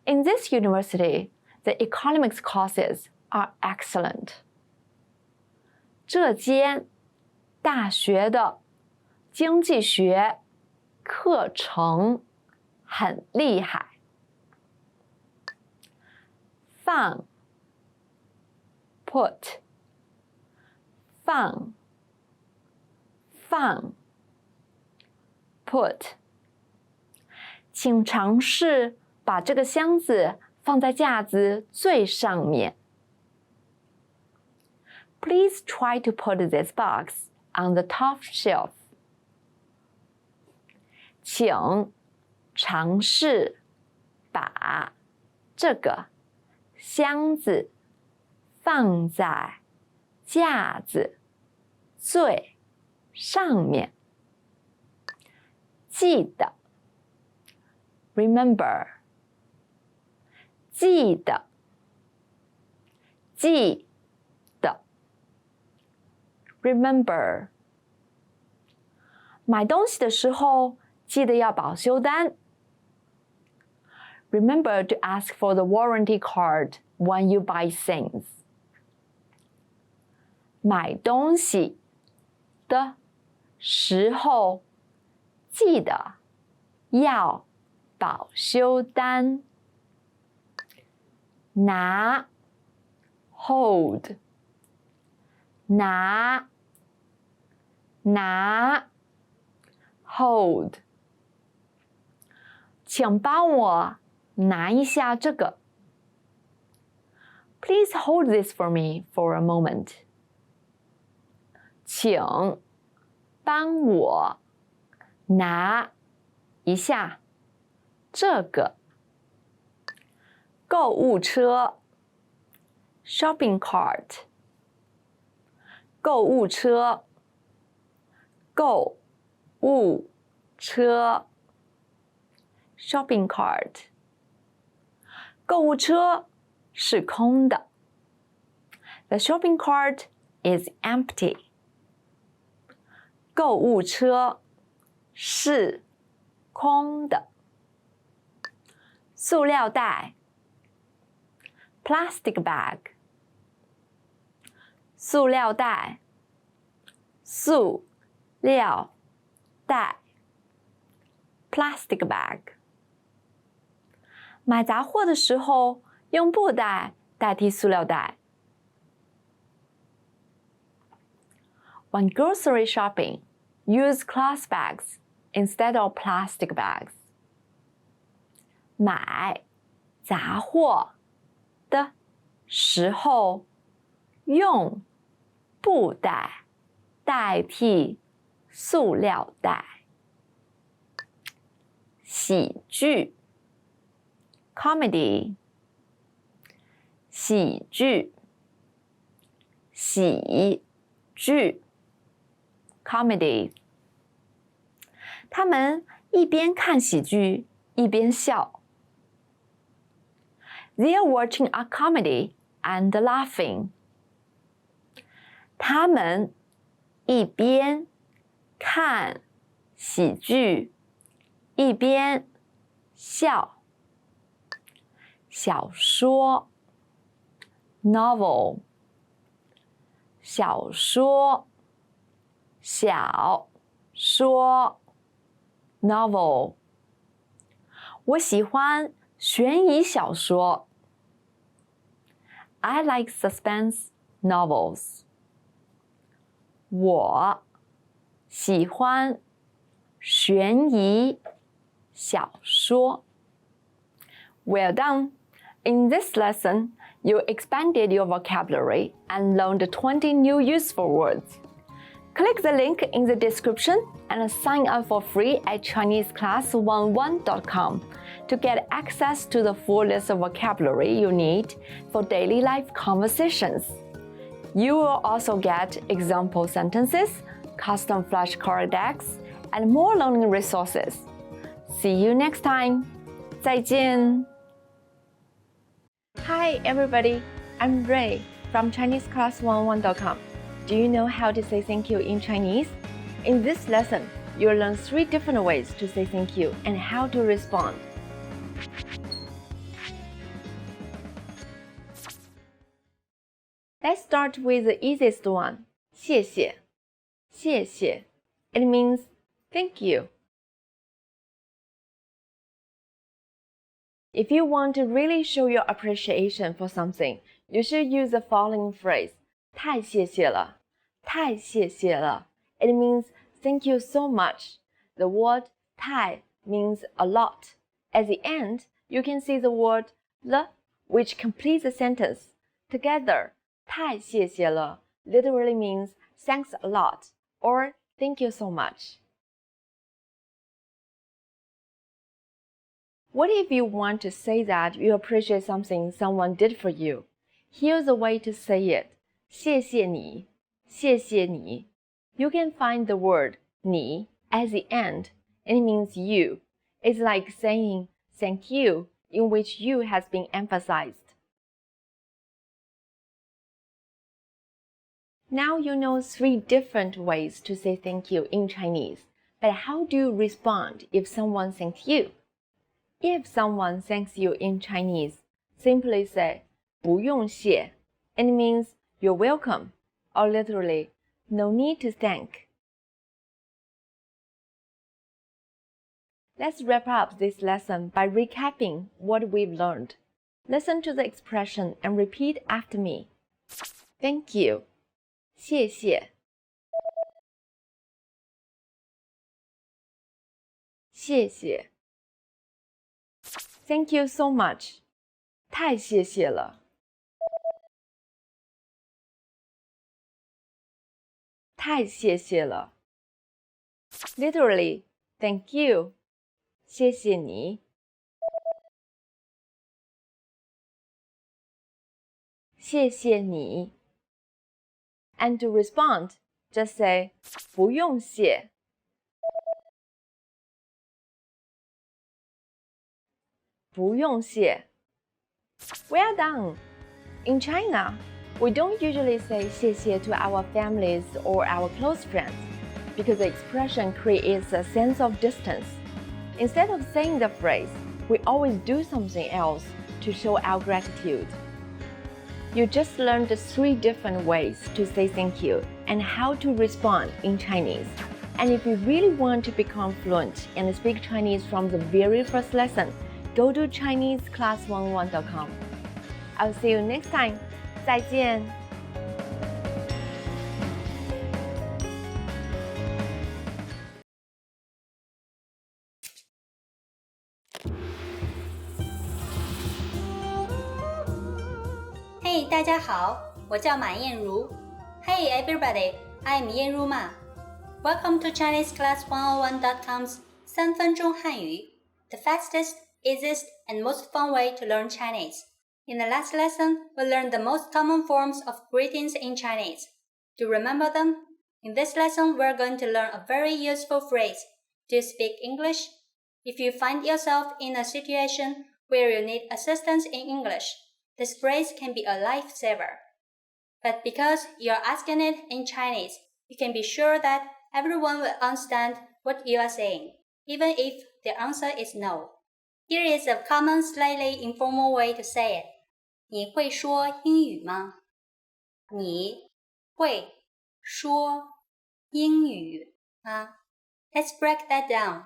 In this university, the economics courses are excellent. 这间大学的经济学课程很厉害。放 put 放 put 请尝试把这个箱子放在架子最上面。Please try to put this box on the top shelf. 请尝试把这个箱子放在架子最上面。记得 remember 记得 remember 买东西的时候记得要保修单。Remember to ask for the warranty card when you buy things. 买东西的时候记得要保修单。拿 hold 拿 hold 请帮我拿一下这个。Please hold this for me for a moment. 请帮我拿一下这个。购物车 shopping cart 购物车购物车 shopping cart 购物车是空的。The shopping cart is empty. 购物车是空的。塑料袋 plastic bag 塑料袋塑料袋 plastic bag 买杂货的时候用布袋代替塑料袋。When grocery shopping, use cloth bags instead of plastic bags. 买杂货的时候用布袋代替塑料袋。喜剧 comedy 喜剧 comedy 他们一边看喜剧一边笑。They are watching a comedy and laughing. 他们一边看喜剧一边笑。小说 novel 小说 novel 我喜欢悬疑小说。I like suspense novels. 我喜欢悬疑小说。Well done! In this lesson, you expanded your vocabulary and learned 20 new useful words. Click the link in the description and sign up for free at ChineseClass11.com to get access to the full list of vocabulary you need for daily life conversations. You will also get example sentences, custom flashcard decks, and more learning resources. See you next time. 再见。Hi everybody, I'm Ray from ChineseClass101.com. Do you know how to say thank you in Chinese? In this lesson, you'll learn 3 different ways to say thank you and how to respond. Let's start with the easiest one, 谢谢. 谢谢. It means thank you. If you want to really show your appreciation for something, you should use the following phrase, 太谢谢了,太谢谢了. It means thank you so much. The word 太 means a lot. At the end, you can see the word 了, which completes the sentence. Together, 太谢谢了 literally means thanks a lot or thank you so much. What if you want to say that you appreciate something someone did for you? Here's a way to say it. 谢谢你,谢谢你. You can find the word 你 at the end. It means you. It's like saying thank you, in which you has been emphasized. Now you know 3 different ways to say thank you in Chinese. But how do you respond if someone thanks you? If someone thanks you in Chinese, simply say 不用谢. It means you're welcome, or literally, no need to thank. Let's wrap up this lesson by recapping what we've learned. Listen to the expression and repeat after me. Thank you. 谢谢. 谢谢. Thank you so much. 太谢谢了. 太谢谢了. Literally, thank you. 谢谢你. 谢谢你. And to respond, just say 不用谢. 不用谢. Well done! In China, we don't usually say 谢谢 to our families or our close friends because the expression creates a sense of distance. Instead of saying the phrase, we always do something else to show our gratitude. You just learned 3 different ways to say thank you and how to respond in Chinese. And if you really want to become fluent and speak Chinese from the very first lesson, go to ChineseClass101.com. I'll see you next time. 再见. Hey, 大家好，我叫马燕如。Hey everybody, I'm 燕如嘛。Welcome to ChineseClass101.com's 3分钟汉语 the fastest, easiest, and most fun way to learn Chinese. In the last lesson, we learned the most common forms of greetings in Chinese. Do you remember them? In this lesson, we're going to learn a very useful phrase. Do you speak English? If you find yourself in a situation where you need assistance in English, this phrase can be a lifesaver. But because you're asking it in Chinese, you can be sure that everyone will understand what you are saying, even if the answer is no. Here is a common, slightly informal way to say it. 你会说英语吗？你会说英语吗？ Let's break that down.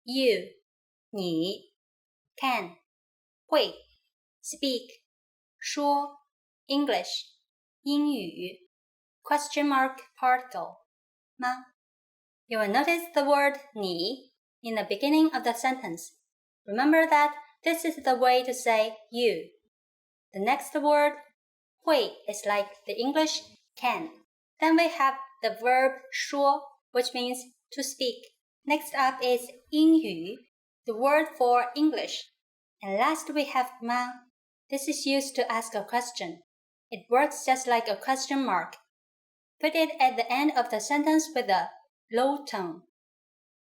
You, 你 can, 会 speak, 说 English, 英语 question mark particle 吗？ You will notice the word 你 in the beginning of the sentence. Remember that this is the way to say you. The next word 会 is like the English can. Then we have the verb 说, which means to speak. Next up is 英语, the word for English. And last we have 吗. This is used to ask a question. It works just like a question mark. Put it at the end of the sentence with a low tone.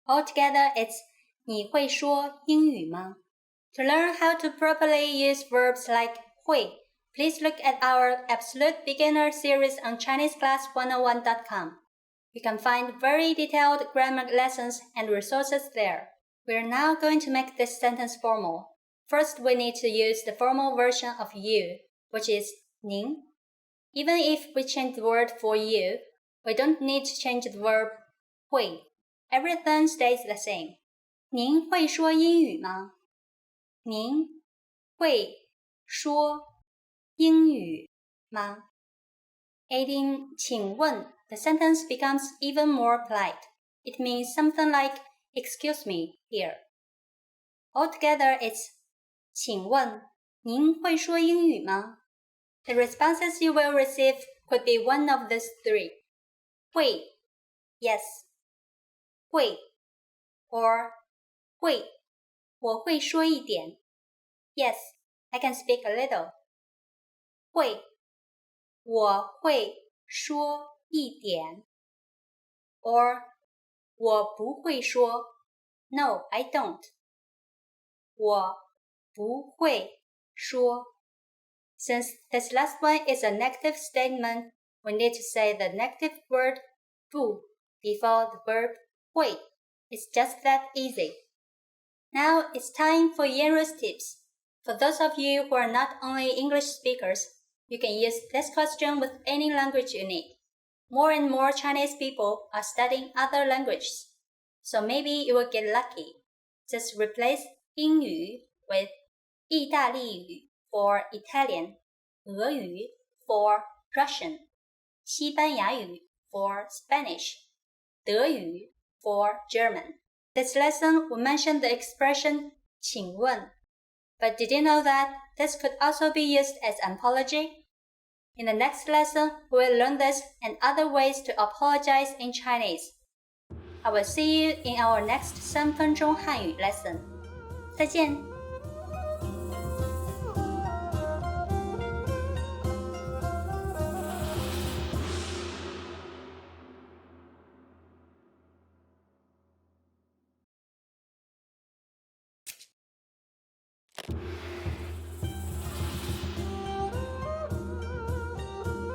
Altogether, it's 你会说英语吗? To learn how to properly use verbs like 会, please look at our Absolute Beginner series on ChineseClass101.com. You can find very detailed grammar lessons and resources there. We are now going to make this sentence formal. First, we need to use the formal version of you, which is 您. Even if we change the word for you, we don't need to change the verb 会. Everything stays the same. 您会说英语吗？您会说英语吗？ Adding 请问, the sentence becomes even more polite. It means something like excuse me here. Altogether, it's 请问您会说英语吗？ The responses you will receive could be one of these three. 会 yes, 会 or 会我会说一点 yes, I can speak a little. 会我会说一点 or 我不会说 no, I don't. 我不会说 Since this last one is a negative statement, we need to say the negative word 不 before the verb 会. It's just that easy. Now it's time for Yenru's tips. For those of you who are not only English speakers, you can use this question with any language you need. More and more Chinese people are studying other languages, so maybe you will get lucky. Just replace 英语 with 意大利语 for Italian, 俄语 for Russian, 西班牙语 for Spanish, 德语 for German. This lesson we mentioned the expression 请问, but did you know that this could also be used as an apology? In the next lesson, we will learn this and other ways to apologize in Chinese. I will see you in our next 3分钟汉语 lesson. 再见。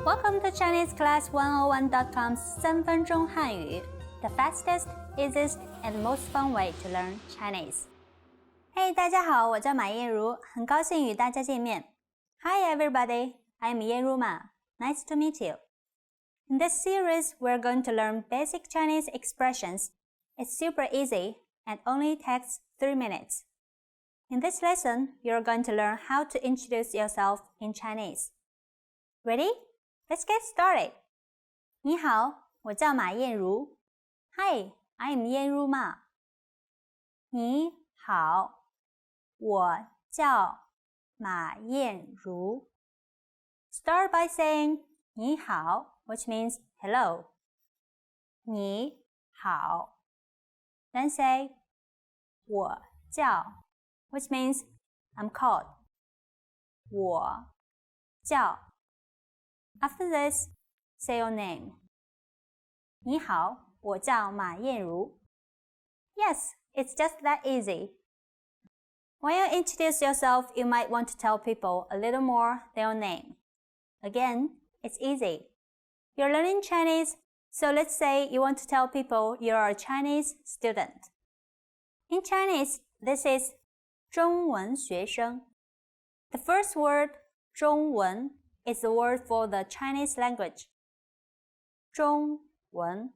Welcome to ChineseClass101.com's 3分钟汉语 the fastest, easiest, and most fun way to learn Chinese. Hey, 大家好，我叫马燕如，很高兴与大家见面。Hi everybody, I'm Yenru Ma. Nice to meet you. In this series, we're going to learn basic Chinese expressions. It's super easy and only takes 3 minutes. In this lesson, you're going to learn how to introduce yourself in Chinese. Ready? Let's get started. 你好，我叫马燕如。Hi, I'm Yenru Ma. 你好，我叫马燕如。Start by saying 你好, which means hello. 你好。Then say 我叫, which means I'm called. 我叫。After this, say your name. 你好，我叫马燕如。Yes, it's just that easy. When you introduce yourself, you might want to tell people a little more than your name. Again, it's easy. You're learning Chinese, so let's say you want to tell people you're a Chinese student. In Chinese, this is 中文学生. The first word, 中文, is the word for the Chinese language. 中文.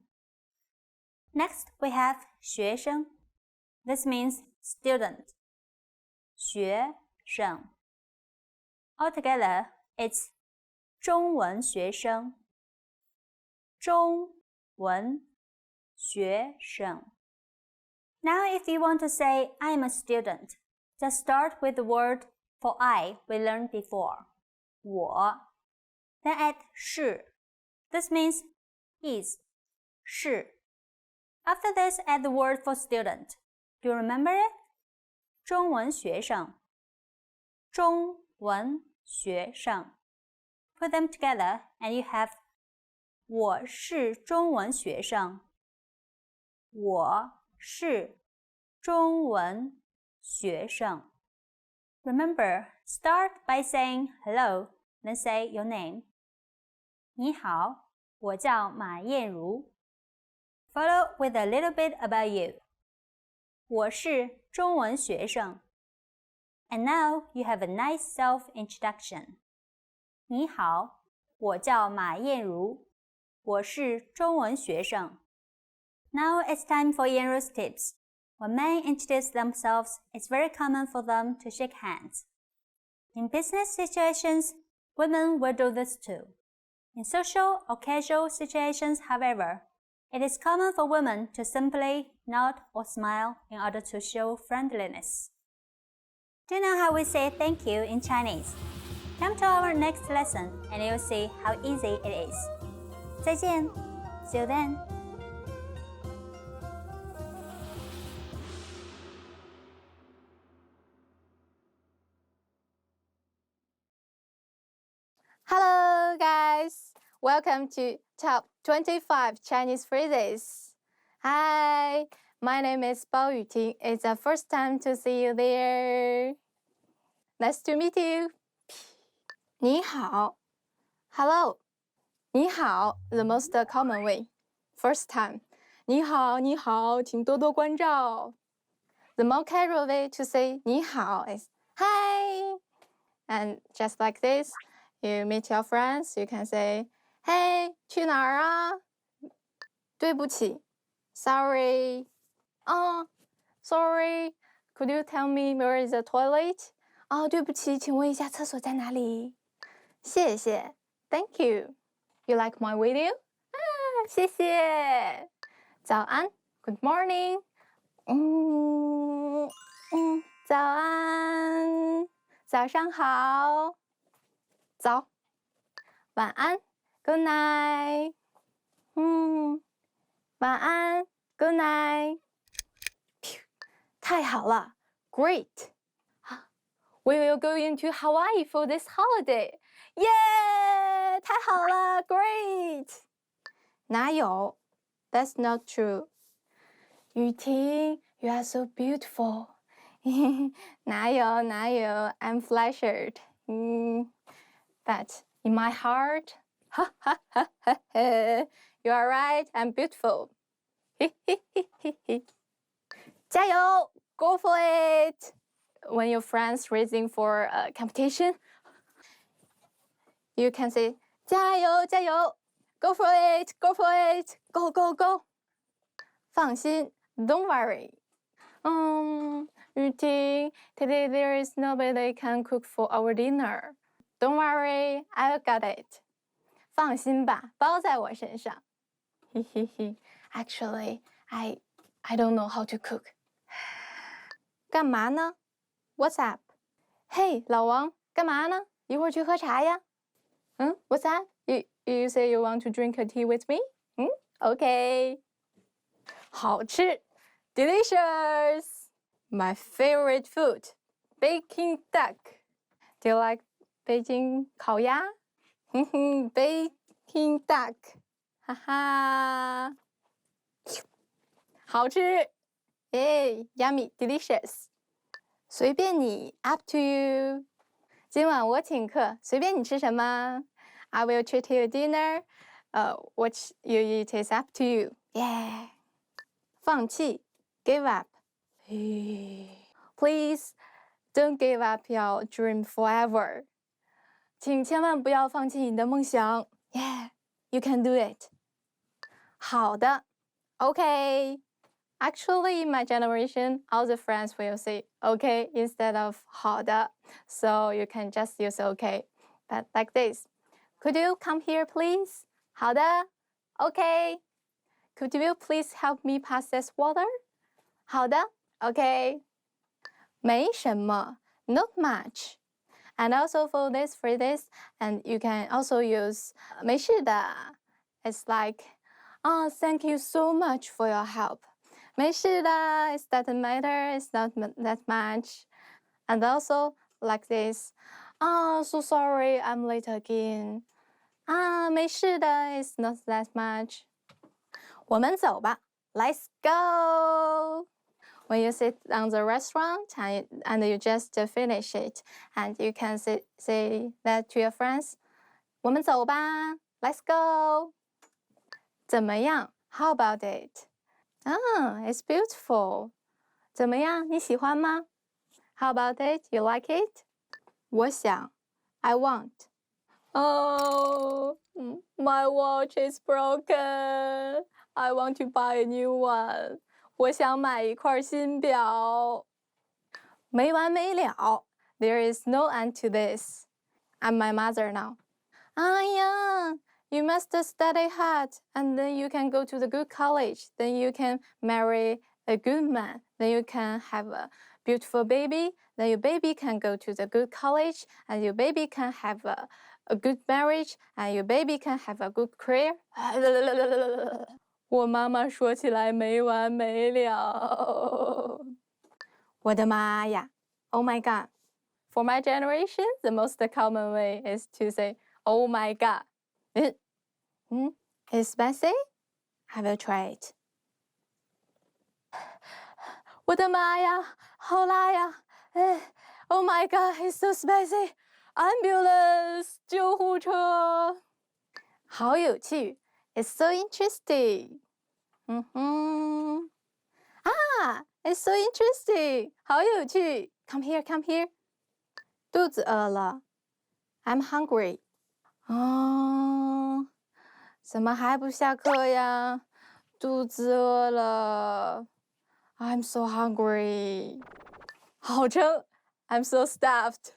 Next, we have 学生. This means student. 学生. Altogether, it's 中文学生. 中文学生. Now, if you want to say I'm a student, just start with the word for I we learned before. 我. Then add 是. This means is. 是. After this, add the word for student. Do you remember it? 中文学生. 中文学生. Put them together and you have 我是中文学生。我是中文学生。Remember, Start by saying hello, then say your name. 你好，我叫马燕如。Follow with a little bit about you. 我是中文学生。And now you have a nice self-introduction. 你好，我叫马燕如，我是中文学生。Now it's time for Yanru's tips. When men introduce themselves, it's very common for them to shake hands. In business situations, women will do this too. In social or casual situations, however, it is common for women to simply nod or smile in order to show friendliness. Do you know how we say thank you in Chinese? Come to our next lesson and you'll see how easy it is. 再见. See you then. Hello, guys! Welcome to Top 25 Chinese Phrases. Hi, my name is Bao Yuting. It's the first time to see you there. Nice to meet you. 你好 Hello. 你好 the most common way. First time. 你好你好请多多关照 The more casual way to say 你好 is Hi. And just like this, you meet your friends, you can say, Hey, 去哪儿啊？对不起 Sorry. Sorry. Could you tell me where is the toilet? 对不起，请问一下厕所在哪里？谢谢 Thank you. You like my video? 谢谢。早安 Good morning. 早安。早上好。早。晚安 Good night. 晚安 Good night. 太好了 Great. We will go into Hawaii for this holiday. Yeah! 太好了 Great. 哪有 That's not true. 雨婷 You are so beautiful. 哪有 I'm flattered. But in my heart, you are right, I'm beautiful. 加油 Go for it. When your friends racing for a competition, you can say 加油加油 Go for it, go for it, go go go. 放心 Don't worry. 雨婷 Today there is nobody can cook for our dinner. Don't worry, I got it. 放心吧，包在我身上。Actually, I don't know how to cook. 干嘛呢 What's up? Hey, 老王，干嘛呢？一会儿去喝茶呀。What's that? You say you want to drink a tea with me? Okay. 好吃 Delicious. My favorite food, Peking duck. Do you like 北京烤鸭？Peking duck. 哈哈。好吃 Yummy, delicious. 随便你 Up to you. 今晚我请客，随便你吃什么。I will treat you dinner. What you eat is up to you. Yeah. 放弃 Give up. Please don't give up your dream forever. 请千万不要放弃你的梦想。Yeah, you can do it. 好的 Okay. Actually, in my generation, all the friends will say okay instead of 好的. So you can just use okay. But like this. Could you come here, please? 好的 Okay. Could you please help me pass this water? 好的 Okay. 没什么 Not much. And also for this phrases, and you can also use 没事的 It's like, thank you so much for your help. 没事的 It doesn't matter, it's not that much. And also like this, so sorry, I'm late again. 没事的 It's not that much. 我们走吧 Let's go. when you sit on the restaurant and you just finish it, and you can say that to your friends. 我们走吧 ，Let's go. 怎么样 ？How about it? It's beautiful. 怎么样？你喜欢吗 ？How about it? You like it? 我想 I want. Oh, my watch is broken. I want to buy a new one. 我想买一块新表。没完没了。There is no end to this. I'm my mother now. 哎呀 You must study hard, and then you can go to the good college. Then you can marry a good man. Then you can have a beautiful baby. Then your baby can go to the good college, and your baby can have a good marriage, and your baby can have a good career. 我妈妈说起来没完没了。我的妈呀 ！Oh my god! For my generation, the most common way is to say, "Oh my god." It's spicy? I will try it. 我的妈呀，好辣呀！Oh my god, it's so spicy! Ambulance! 救护车！好有趣 It's so interesting. It's so interesting. 好有趣 Come here, come here. 肚子饿了 I'm hungry. 怎么还不下课呀？肚子饿了 I'm so hungry. 好撑 I'm so stuffed.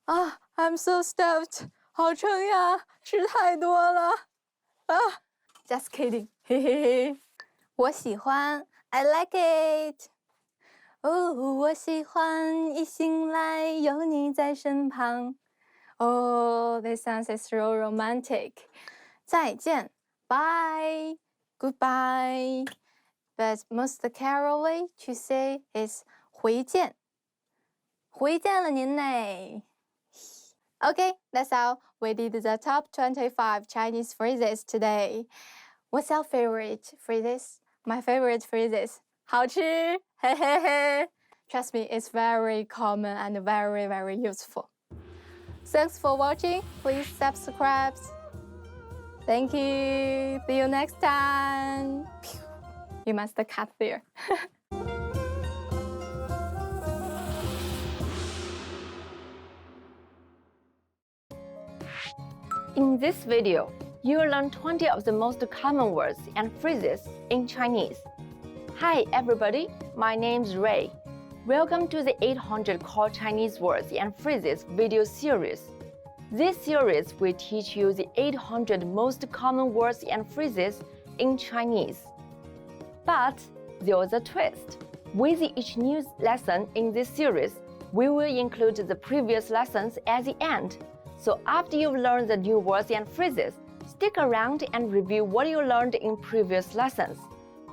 I'm so stuffed. 好撑呀，吃太多了Just kidding. 嘿嘿嘿。我喜欢 I like it. 我喜欢一醒来有你在身旁。This sounds so romantic. 再见 Bye. Goodbye. But most carol way to say is 回见。回见了您呢。Okay, that's how we did the top 25 Chinese phrases today. What's your favorite phrases? My favorite phrases. 好吃，嘿嘿嘿。Trust me, it's very common and very, very useful. Thanks for watching. Please subscribe. Thank you. See you next time. You must cut there. In this video, you will learn 20 of the most common words and phrases in Chinese. Hi everybody, my name's Ray. Welcome to the 800 Core Chinese Words and Phrases video series. This series will teach you the 800 most common words and phrases in Chinese. But there's a twist. With each new lesson in this series, we will include the previous lessons at the end. So after you've learned the new words and phrases, stick around and review what you learned in previous lessons.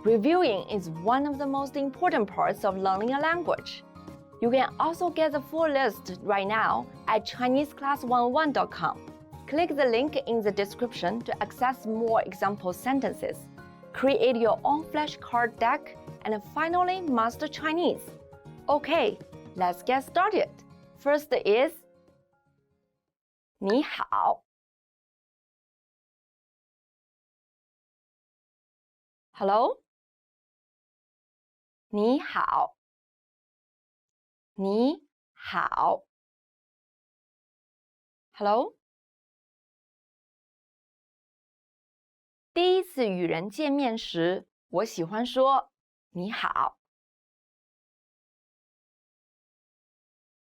Reviewing is one of the most important parts of learning a language. You can also get the full list right now at ChineseClass101.com. Click the link in the description to access more example sentences, create your own flashcard deck, and finally master Chinese. Okay, let's get started. First is 你好 Hello 你好你好 Hello 第一次与人见面时，我喜欢说你好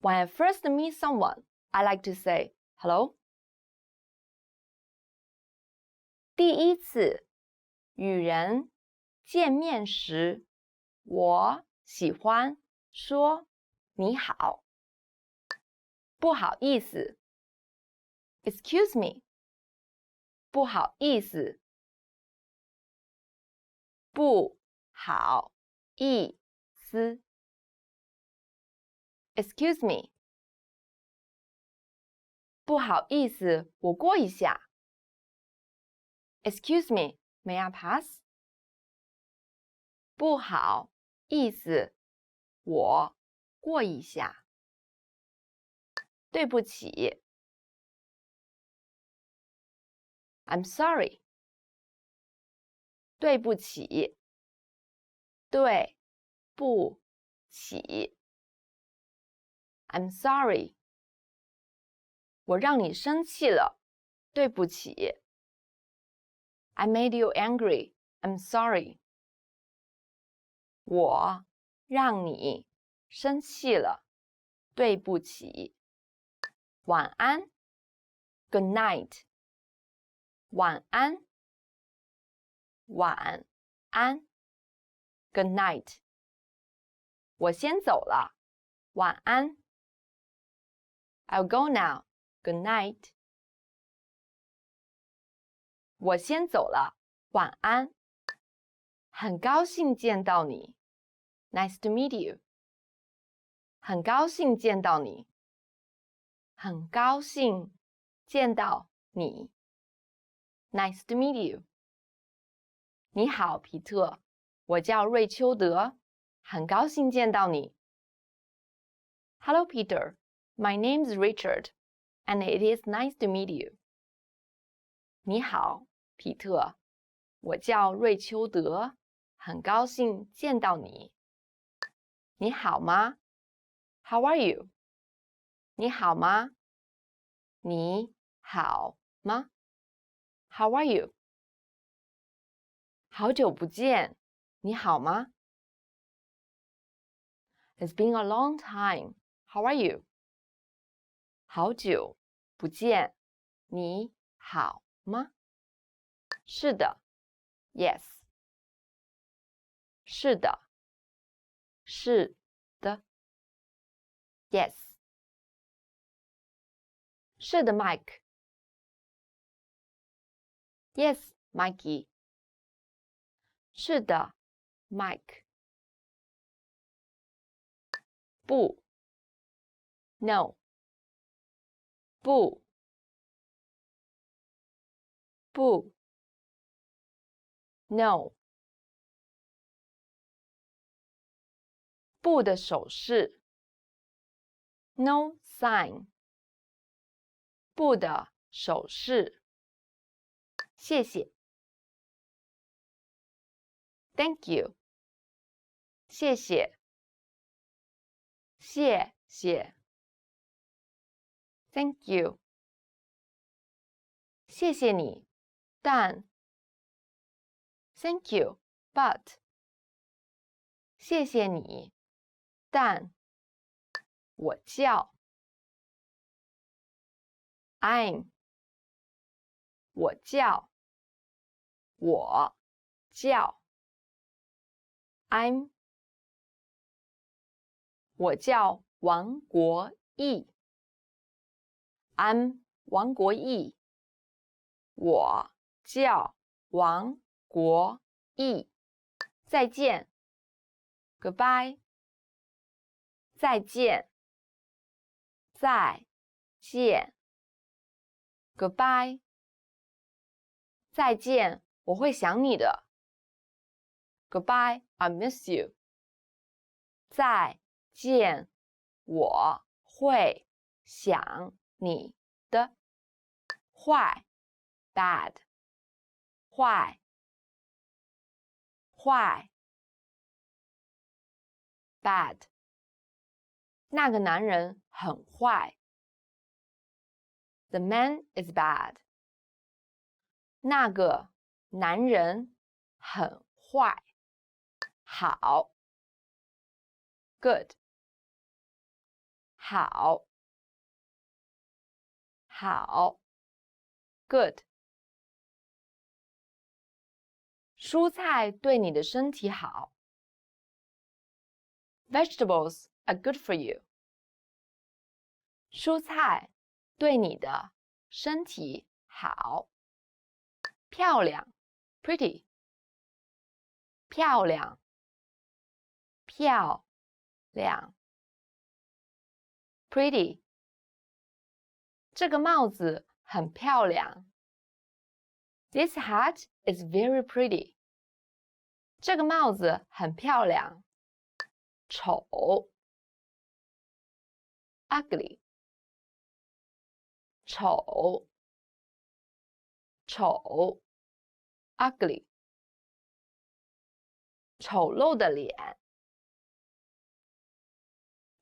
When I first meet someone, I like to say Hello 第一次与人见面时，我喜欢说你好。不好意思 Excuse me 不好意思不好意思 Excuse me 不好意思，我过一下。Excuse me, may I pass? 不好意思，我过一下。对不起。I'm sorry。对不起。对不起。I'm sorry。我让你生气了，对不起。I made you angry. I'm sorry. 我让你生气了，对不起。晚安 ，Good night。晚安，晚安 ，Good night。我先走了，晚安。I'll go now. Good night. 我先走了，晚安。很高兴见到你 ，Nice to meet you。很高兴见到你，很高兴见到你 ，Nice to meet you。你好，皮特，我叫瑞秋德，很高兴见到你。Hello, Peter. My name is Richard, and it is nice to meet you. 你好，皮特，我叫瑞秋德，很高兴见到你。你好吗 ？How are you? 你好吗？你好吗 ？How are you? 好久不见，你好吗 ？It's been a long time. How are you? 好久不见，你好吗？是的 ，Yes。是的，是的 ，Yes。是的 ，Mike。Yes, Mikey。是的 ，Mike。不 ，No。不，不 ，No。不的手势 ，No sign。不的手势，谢谢 ，Thank you。谢谢，谢谢 ，Thank you。谢谢你，但 ，Thank you, but。谢谢你，但我叫 I'm。我叫，我叫 I'm。我叫王国义 I'm 王国义。我叫王国义。再见 Goodbye。再见，再见 Goodbye。再见，我会想你的 Goodbye, I miss you。再见，我会想你的。坏 bad。坏，坏 bad。那个男人很坏 The man is bad。那个男人很坏。好 Good。好，好 Good。蔬菜对你的身体好。Vegetables are good for you。蔬菜对你的身体好。漂亮 pretty。漂亮，漂亮 pretty。这个帽子很漂亮。This hat is very pretty。这个帽子很漂亮。丑 ugly 丑 ugly 丑陋的脸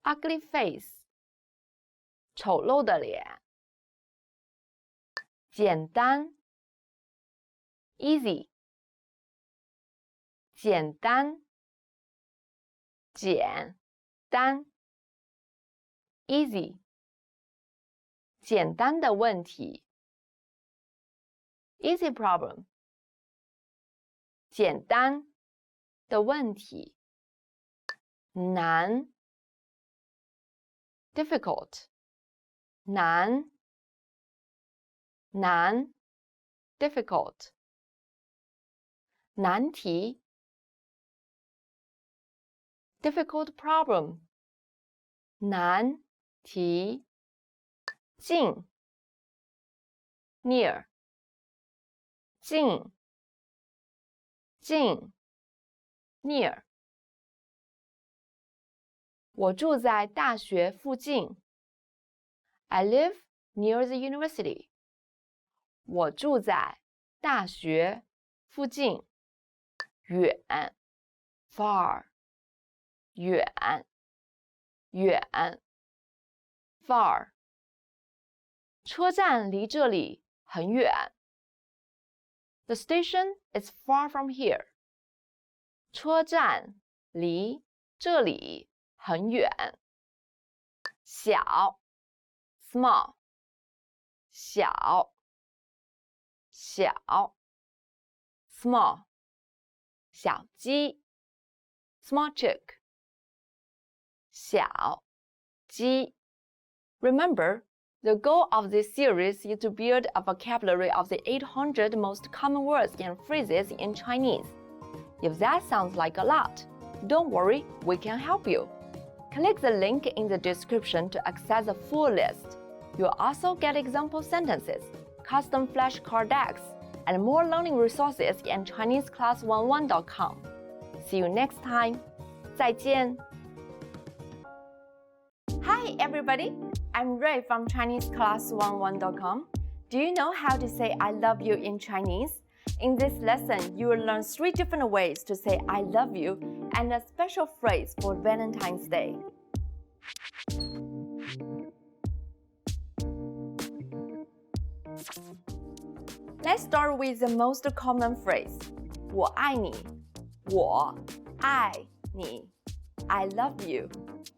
ugly face 丑陋的脸简单 easy 简单 easy 简单的问题 easy problem 简单的问题难 difficult 难 difficult 难题 difficult problem 难题近 near 近 near 我住在大学附近 I live near the university 我住在大学附近远 far 远 far 车站离这里很远 The station is far from here 车站离这里很远小 small 小 small 小鸡 small chick 小鸡 Remember, the goal of this series is to build a vocabulary of the 800 most common words and phrases in Chinese. If that sounds like a lot, don't worry, we can help you. Click the link in the description to access the full list. You'll also get example sentences, custom flashcard decks, and more learning resources in ChineseClass11.com. See you next time. 再见. Hi everybody, I'm Ray from ChineseClass11.com. Do you know how to say I love you in Chinese? In this lesson, you will learn 3 different ways to say I love you and a special phrase for Valentine's Day. Let's start with the most common phrase. 我爱你我爱你 I love you.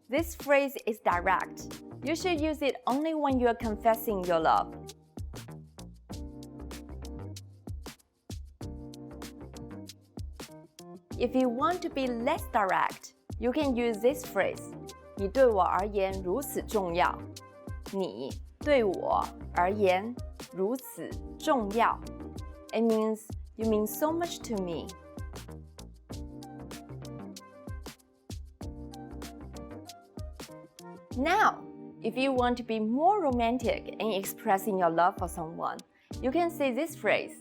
This phrase is direct. You should use it only when you are confessing your love. If you want to be less direct, you can use this phrase. 你对我而言如此重要。你对我而言如此重要。It means you mean so much to me. Now, if you want to be more romantic in expressing your love for someone, you can say this phrase.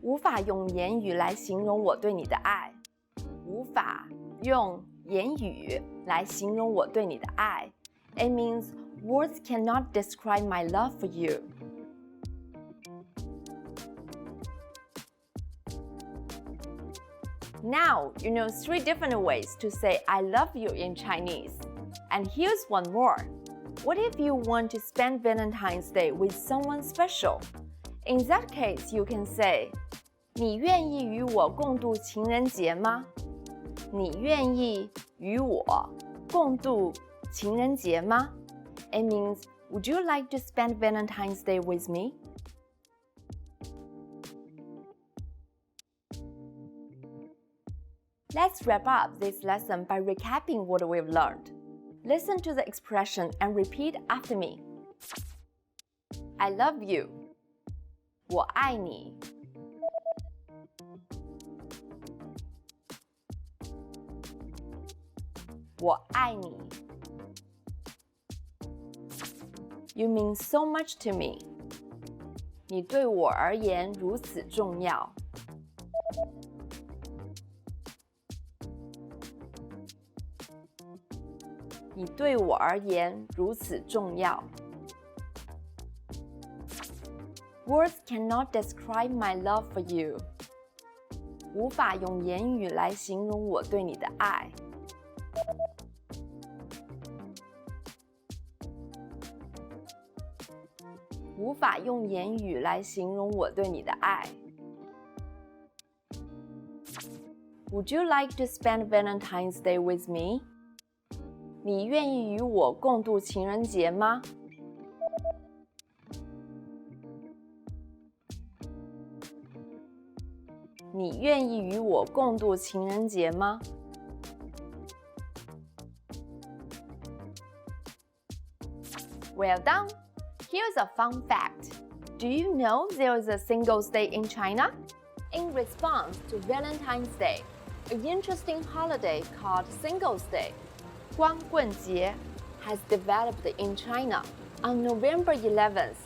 无法用言语来形容我对你的爱。无法用言语来形容我对你的爱。It means words cannot describe my love for you. Now you know 3 different ways to say I love you in Chinese. And here's one more. What if you want to spend Valentine's Day with someone special? In that case, you can say, 你愿意与我共度情人节吗？你愿意与我共度情人节吗？ It means, would you like to spend Valentine's Day with me? Let's wrap up this lesson by recapping what we've learned. Listen to the expression and repeat after me. I love you. 我爱你。我爱你。You mean so much to me. 你对我而言如此重要。你对我而言如此重要。Words cannot describe my love for you. 无法用言语来形容我对你的爱。无法用言语来形容我对你的爱。Would you like to spend Valentine's Day with me? 你愿意与我共度情人节吗？你愿意与我共度情人节吗？ Well done! Here's a fun fact. Do you know there is a Singles Day in China? In response to Valentine's Day, an interesting holiday called Singles Day, 光棍节, has developed in China. On November 11th,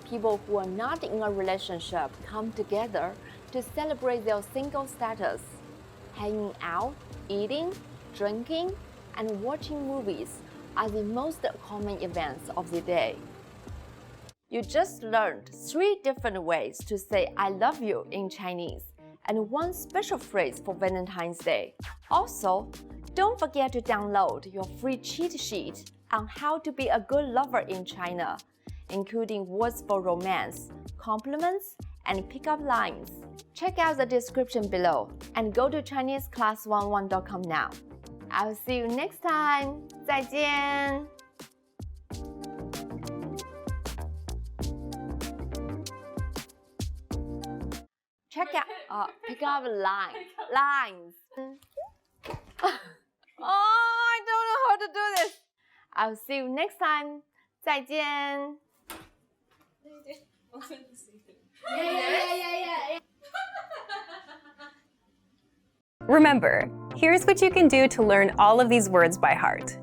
people who are not in a relationship come together to celebrate their single status. Hanging out, eating, drinking, and watching movies are the most common events of the day. You just learned 3 different ways to say I love you in Chinese and 1 special phrase for Valentine's Day. Also, don't forget to download your free cheat sheet on how to be a good lover in China, including words for romance, compliments, and pickup lines. Check out the description below and go to ChineseClass101.com now. I'll see you next time. 再见. Check out, pick up lines. Oh, I don't know how to do this. I'll see you next time. 再见. Remember, here's what you can do to learn all of these words by heart.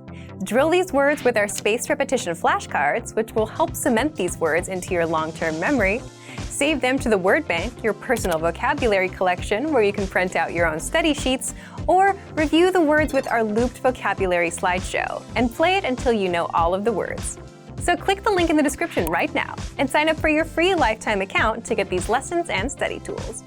Drill these words with our spaced repetition flashcards, which will help cement these words into your long-term memory. Save them to the Word Bank, your personal vocabulary collection where you can print out your own study sheets, or review the words with our looped vocabulary slideshow and play it until you know all of the words. So click the link in the description right now and sign up for your free lifetime account to get these lessons and study tools.